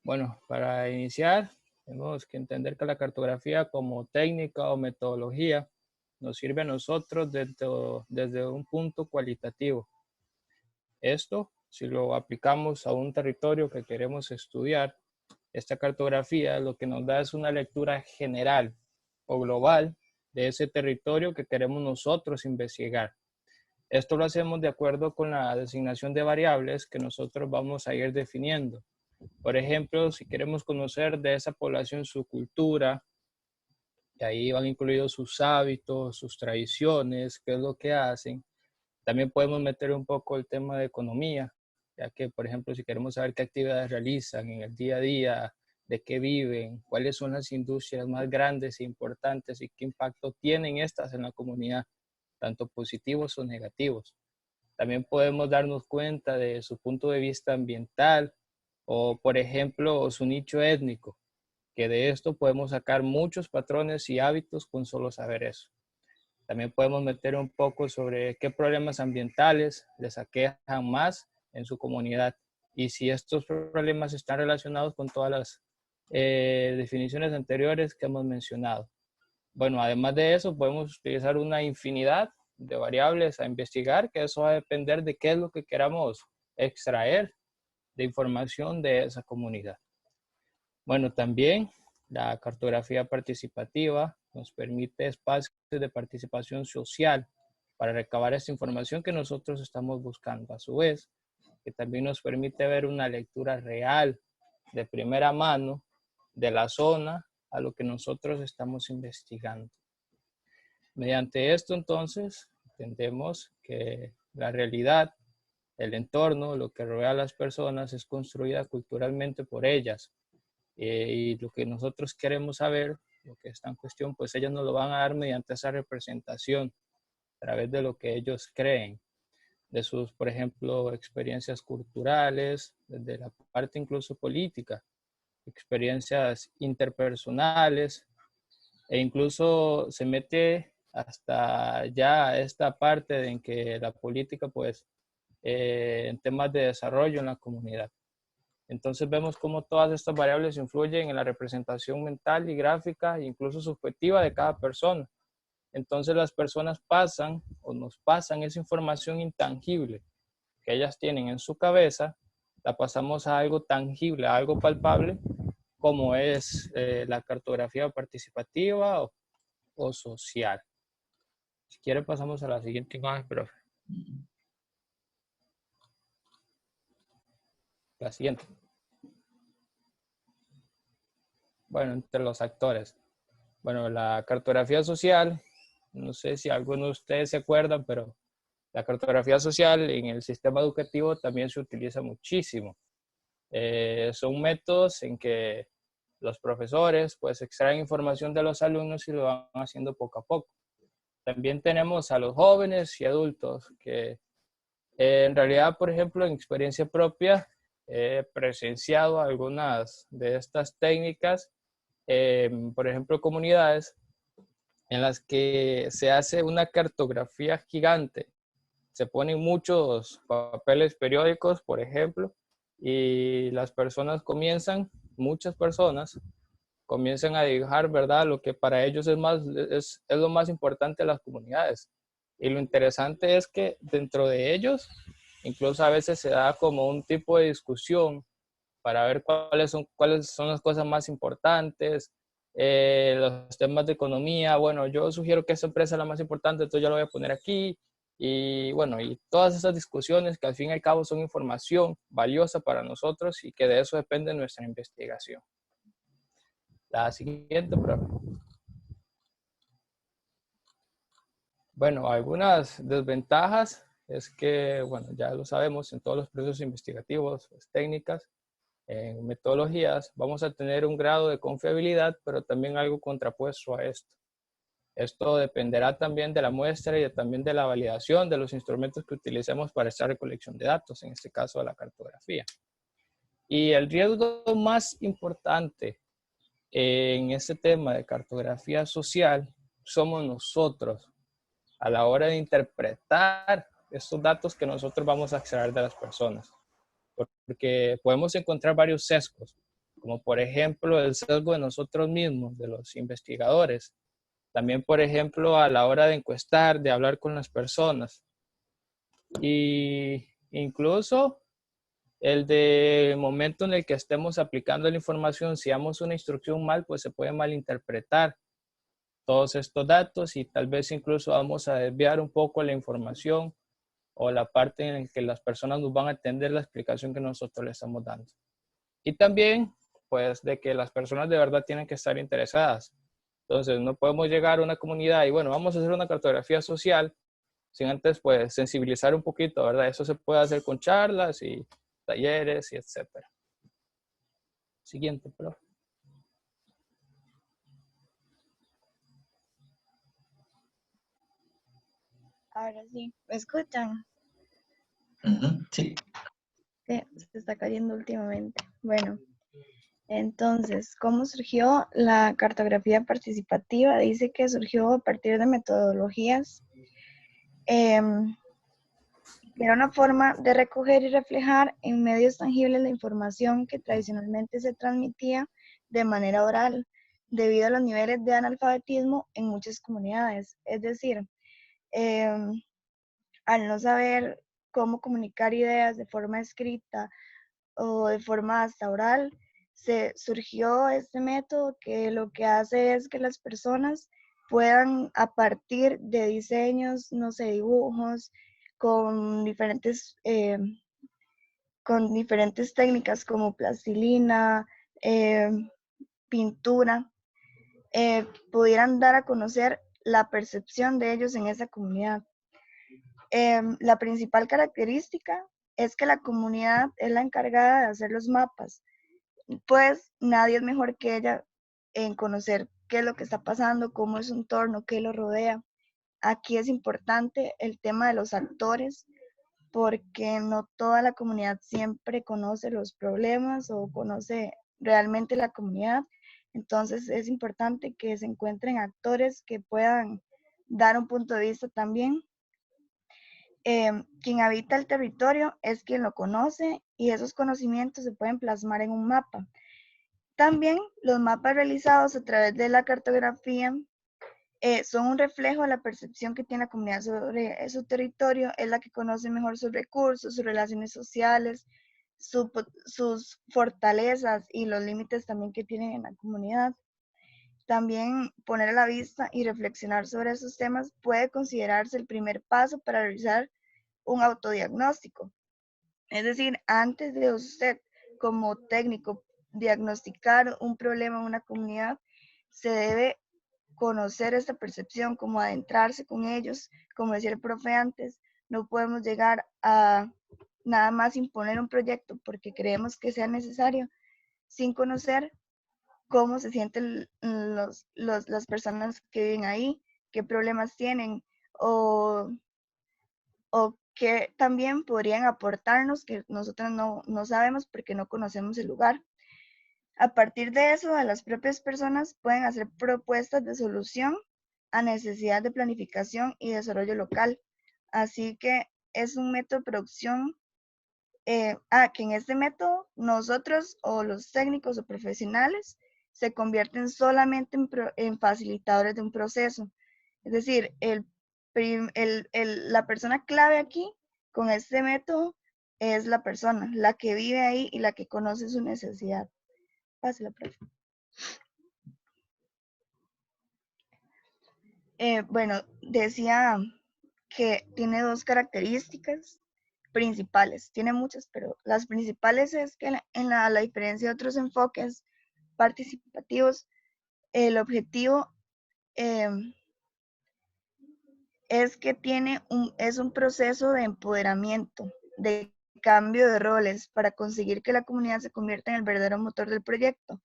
[SPEAKER 11] Bueno, para iniciar, tenemos que entender que la cartografía como técnica o metodología nos sirve a nosotros desde un punto cualitativo. Esto, si lo aplicamos a un territorio que queremos estudiar, esta cartografía lo que nos da es una lectura general o global de ese territorio que queremos nosotros investigar. Esto lo hacemos de acuerdo con la designación de variables que nosotros vamos a ir definiendo. Por ejemplo, si queremos conocer de esa población su cultura, y ahí van incluidos sus hábitos, sus tradiciones, qué es lo que hacen. También podemos meter un poco el tema de economía, ya que, por ejemplo, si queremos saber qué actividades realizan en el día a día, de qué viven, cuáles son las industrias más grandes e importantes y qué impacto tienen estas en la comunidad, tanto positivos o negativos. También podemos darnos cuenta de su punto de vista ambiental o, por ejemplo, su nicho étnico, que de esto podemos sacar muchos patrones y hábitos con solo saber eso. También podemos meter un poco sobre qué problemas ambientales les aquejan más en su comunidad y si estos problemas están relacionados con todas las definiciones anteriores que hemos mencionado. Bueno, además de eso, podemos utilizar una infinidad de variables a investigar, que eso va a depender de qué es lo que queramos extraer de información de esa comunidad. Bueno, también la cartografía participativa nos permite espacios de participación social para recabar esta información que nosotros estamos buscando. A su vez, que también nos permite ver una lectura real, de primera mano, de la zona a lo que nosotros estamos investigando. Mediante esto, entonces, entendemos que la realidad, el entorno, lo que rodea a las personas es construida culturalmente por ellas. Y lo que nosotros queremos saber, lo que está en cuestión, pues ellos nos lo van a dar mediante esa representación, a través de lo que ellos creen, de sus, por ejemplo, experiencias culturales, desde la parte incluso política, experiencias interpersonales, e incluso se mete hasta ya esta parte en que la política, pues, en temas de desarrollo en la comunidad. Entonces vemos cómo todas estas variables influyen en la representación mental y gráfica, incluso subjetiva de cada persona. Entonces las personas pasan o nos pasan esa información intangible que ellas tienen en su cabeza, la pasamos a algo tangible, a algo palpable, como es la cartografía participativa o social. Si quiere pasamos a la siguiente imagen, profe. La siguiente. Bueno, entre los actores. Bueno, la cartografía social, no sé si algunos de ustedes se acuerdan, pero la cartografía social en el sistema educativo también se utiliza muchísimo. Son métodos en que los profesores pues extraen información de los alumnos y lo van haciendo poco a poco. También tenemos a los jóvenes y adultos que en realidad, por ejemplo, en experiencia propia, he presenciado algunas de estas técnicas, por ejemplo, comunidades en las que se hace una cartografía gigante. Se ponen muchos papeles periódicos, por ejemplo, y las personas muchas personas comienzan a dibujar, ¿verdad? Lo que para ellos es lo más importante de las comunidades. Y lo interesante es que dentro de ellos, incluso a veces se da como un tipo de discusión para ver cuáles son las cosas más importantes, los temas de economía. Bueno, yo sugiero que esa empresa es la más importante, entonces yo lo voy a poner aquí. Y bueno, y todas esas discusiones que al fin y al cabo son información valiosa para nosotros y que de eso depende nuestra investigación. La siguiente, profe. Bueno, algunas desventajas es que, bueno, ya lo sabemos, en todos los procesos investigativos, pues, técnicas, en metodologías, vamos a tener un grado de confiabilidad, pero también algo contrapuesto a esto. Esto dependerá también de la muestra y también de la validación de los instrumentos que utilicemos para esta recolección de datos, en este caso de la cartografía. Y el riesgo más importante en este tema de cartografía social somos nosotros a la hora de interpretar estos datos que nosotros vamos a extraer de las personas. Porque podemos encontrar varios sesgos, como por ejemplo el sesgo de nosotros mismos, de los investigadores. También, por ejemplo, a la hora de encuestar, de hablar con las personas. Y incluso el de momento en el que estemos aplicando la información, si damos una instrucción mal, pues se puede malinterpretar todos estos datos y tal vez incluso vamos a desviar un poco la información o la parte en la que las personas nos van a entender la explicación que nosotros les estamos dando. Y también, pues, de que las personas de verdad tienen que estar interesadas. Entonces, no podemos llegar a una comunidad y, bueno, vamos a hacer una cartografía social sin antes, pues, sensibilizar un poquito, ¿verdad? Eso se puede hacer con charlas y talleres y etcétera. Siguiente, profe.
[SPEAKER 2] Ahora sí, ¿me escuchan?
[SPEAKER 1] Sí.
[SPEAKER 2] Se está cayendo últimamente. Bueno, entonces, ¿cómo surgió la cartografía participativa? Dice que surgió a partir de metodologías, que era una forma de recoger y reflejar en medios tangibles la información que tradicionalmente se transmitía de manera oral, debido a los niveles de analfabetismo en muchas comunidades. Es decir, al no saber cómo comunicar ideas de forma escrita o de forma hasta oral, se surgió este método que lo que hace es que las personas puedan, a partir de diseños, no sé, dibujos, con diferentes técnicas como plastilina, pintura, pudieran dar a conocer la percepción de ellos en esa comunidad. La principal característica es que la comunidad es la encargada de hacer los mapas, pues nadie es mejor que ella en conocer qué es lo que está pasando, cómo es su entorno, qué lo rodea. Aquí es importante el tema de los actores, porque no toda la comunidad siempre conoce los problemas o conoce realmente la comunidad. Entonces es importante que se encuentren actores que puedan dar un punto de vista también. Quien habita el territorio es quien lo conoce y esos conocimientos se pueden plasmar en un mapa. También los mapas realizados a través de la cartografía son un reflejo de la percepción que tiene la comunidad sobre su territorio, es la que conoce mejor sus recursos, sus relaciones sociales, sus fortalezas y los límites también que tienen en la comunidad. También poner a la vista y reflexionar sobre esos temas puede considerarse el primer paso para realizar un autodiagnóstico. Es decir, antes de usted como técnico diagnosticar un problema en una comunidad, se debe conocer esta percepción, como adentrarse con ellos. Como decía el profe antes, no podemos llegar a nada más imponer un proyecto porque creemos que sea necesario, sin conocer cómo se sienten las personas que viven ahí, qué problemas tienen o que también podrían aportarnos que nosotros no sabemos porque no conocemos el lugar. A partir de eso, las propias personas pueden hacer propuestas de solución a necesidad de planificación y desarrollo local. Así que es un método de producción, que en este método nosotros o los técnicos o profesionales se convierten solamente en facilitadores de un proceso. Es decir, la persona clave aquí con este método es la persona, la que vive ahí y la que conoce su necesidad. Pásela, profe. Bueno, decía que tiene dos características principales. Tiene muchas, pero las principales es que la diferencia de otros enfoques participativos, el objetivo es que es un proceso de empoderamiento, de cambio de roles para conseguir que la comunidad se convierta en el verdadero motor del proyecto,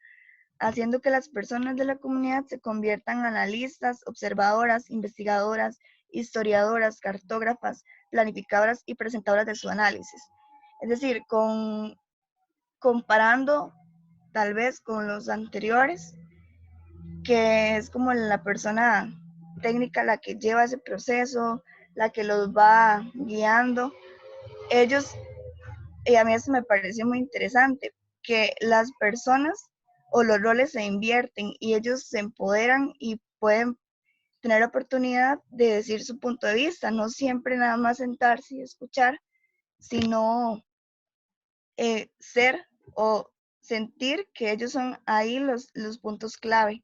[SPEAKER 2] haciendo que las personas de la comunidad se conviertan en analistas, observadoras, investigadoras, historiadoras, cartógrafas, planificadoras y presentadoras de su análisis. Es decir, con comparando tal vez con los anteriores, que es como la persona técnica la que lleva ese proceso, la que los va guiando. Ellos, y a mí eso me pareció muy interesante, que las personas o los roles se invierten y ellos se empoderan y pueden tener la oportunidad de decir su punto de vista, no siempre nada más sentarse y escuchar, sino ser o sentir que ellos son ahí los puntos clave.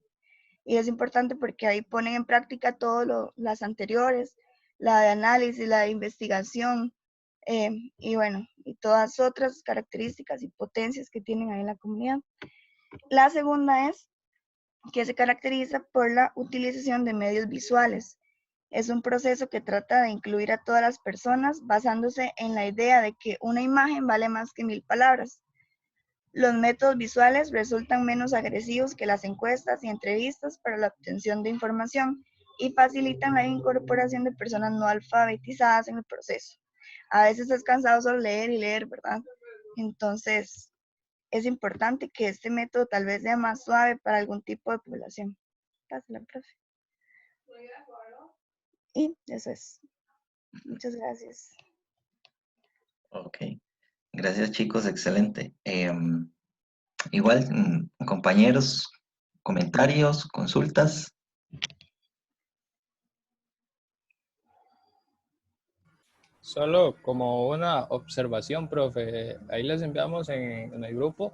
[SPEAKER 2] Y es importante porque ahí ponen en práctica todas las anteriores, la de análisis, la de investigación, y bueno, y todas otras características y potencias que tienen ahí en la comunidad. La segunda es que se caracteriza por la utilización de medios visuales. Es un proceso que trata de incluir a todas las personas basándose en la idea de que una imagen vale más que 1000 palabras. Los métodos visuales resultan menos agresivos que las encuestas y entrevistas para la obtención de información y facilitan la incorporación de personas no alfabetizadas en el proceso. A veces es cansado solo leer y leer, ¿verdad? Entonces, es importante que este método tal vez sea más suave para algún tipo de población. Pásala, profe. Y eso es. Muchas gracias.
[SPEAKER 1] Ok, gracias chicos, excelente. Igual, compañeros, comentarios, consultas.
[SPEAKER 11] Solo como una observación, profe, ahí les enviamos en el grupo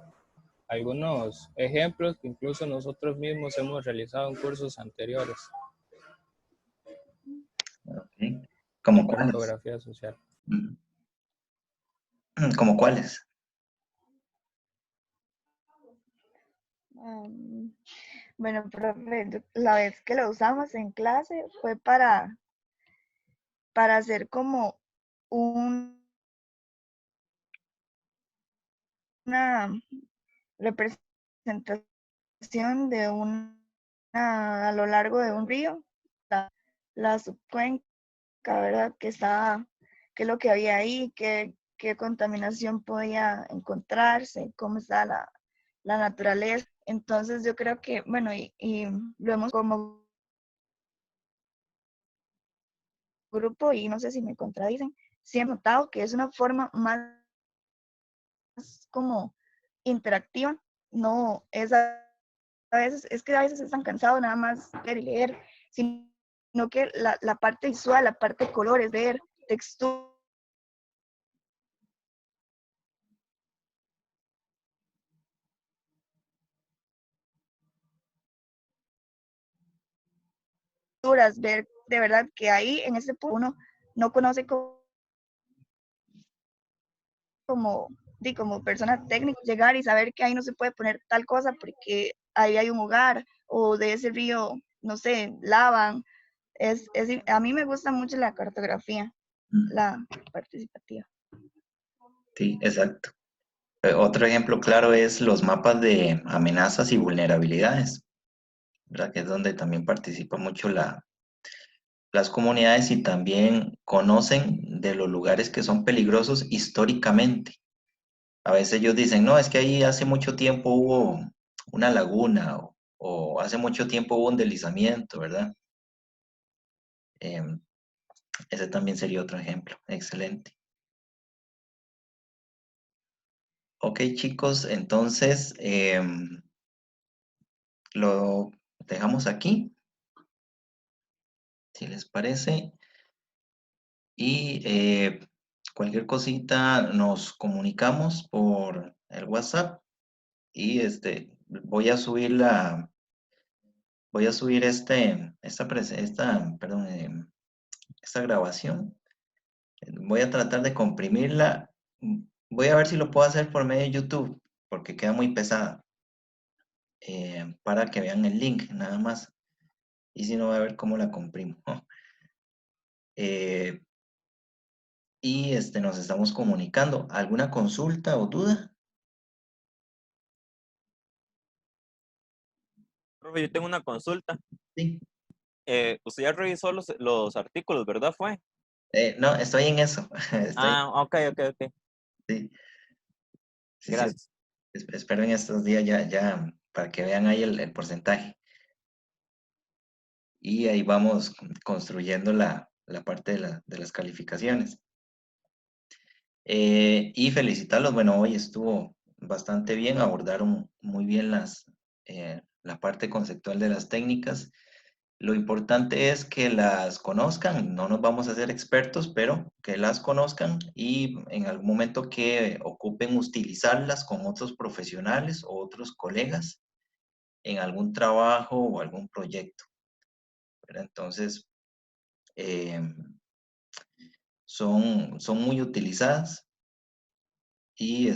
[SPEAKER 11] algunos ejemplos que incluso nosotros mismos hemos realizado en cursos anteriores
[SPEAKER 1] Okay. ¿Cómo
[SPEAKER 11] de
[SPEAKER 1] cuáles?
[SPEAKER 11] cartografía social.
[SPEAKER 1] ¿Cómo cuáles?
[SPEAKER 2] Bueno, profe, la vez que lo usamos en clase fue para hacer como una representación de a lo largo de un río, la subcuenca, ¿verdad? Que qué es lo que había ahí, qué contaminación podía encontrarse, cómo está la naturaleza. Entonces yo creo que, bueno, y lo hemos como grupo, y no sé si me contradicen, sí he notado que es una forma más como interactiva, no es a veces, es que a veces están cansados nada más leer y leer, sino que la parte visual, la parte de colores, ver texturas, ver de verdad que ahí en ese punto uno no conoce como persona técnica, llegar y saber que ahí no se puede poner tal cosa porque ahí hay un hogar o de ese río, no sé, lavan. A mí me gusta mucho la cartografía, la participativa.
[SPEAKER 1] Sí, exacto. Otro ejemplo claro es los mapas de amenazas y vulnerabilidades, ¿verdad? Que es donde también participa mucho las comunidades y también conocen de los lugares que son peligrosos históricamente. A veces ellos dicen, no, es que ahí hace mucho tiempo hubo una laguna o hace mucho tiempo hubo un deslizamiento, ¿verdad? Ese también sería otro ejemplo. Excelente. Ok, chicos, entonces lo dejamos aquí, si les parece. Y cualquier cosita nos comunicamos por el WhatsApp y voy a subir esta grabación. Voy a tratar de comprimirla. Voy a ver si lo puedo hacer por medio de YouTube, porque queda muy pesada. Para que vean el link, nada más. Y si no, voy a ver cómo la comprimo. Y nos estamos comunicando. ¿Alguna consulta o duda?
[SPEAKER 9] Profe, yo tengo una consulta.
[SPEAKER 1] Sí.
[SPEAKER 9] Usted ya revisó los artículos, ¿verdad? ¿Fue?
[SPEAKER 1] No, estoy en eso.
[SPEAKER 9] Ah, ok.
[SPEAKER 1] Sí. Sí, sí.
[SPEAKER 9] Gracias.
[SPEAKER 1] Espero en estos días ya para que vean ahí el porcentaje. Y ahí vamos construyendo la parte de las calificaciones. Y felicitarlos, bueno, hoy estuvo bastante bien, abordaron muy bien la parte conceptual de las técnicas. Lo importante es que las conozcan, no nos vamos a hacer expertos, pero que las conozcan y en algún momento que ocupen utilizarlas con otros profesionales o otros colegas en algún trabajo o algún proyecto. ¿Verdad? Entonces, son muy utilizadas y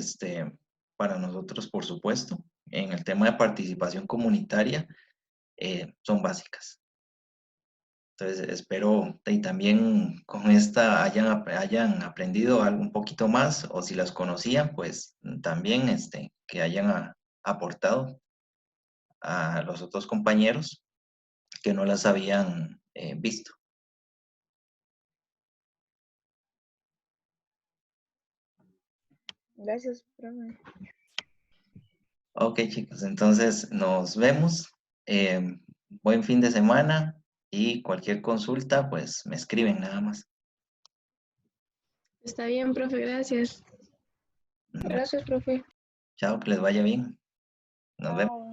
[SPEAKER 1] para nosotros, por supuesto, en el tema de participación comunitaria, son básicas. Entonces, espero y también con esta hayan aprendido algo un poquito más, o si las conocían, pues también que hayan aportado a los otros compañeros que no las habían visto.
[SPEAKER 2] Gracias, profe.
[SPEAKER 1] Ok, chicos, entonces nos vemos. Buen fin de semana y cualquier consulta, pues me escriben nada más.
[SPEAKER 3] Está bien, profe, gracias.
[SPEAKER 7] Gracias, profe.
[SPEAKER 1] Chao, que les vaya bien. Nos vemos.
[SPEAKER 2] Chao.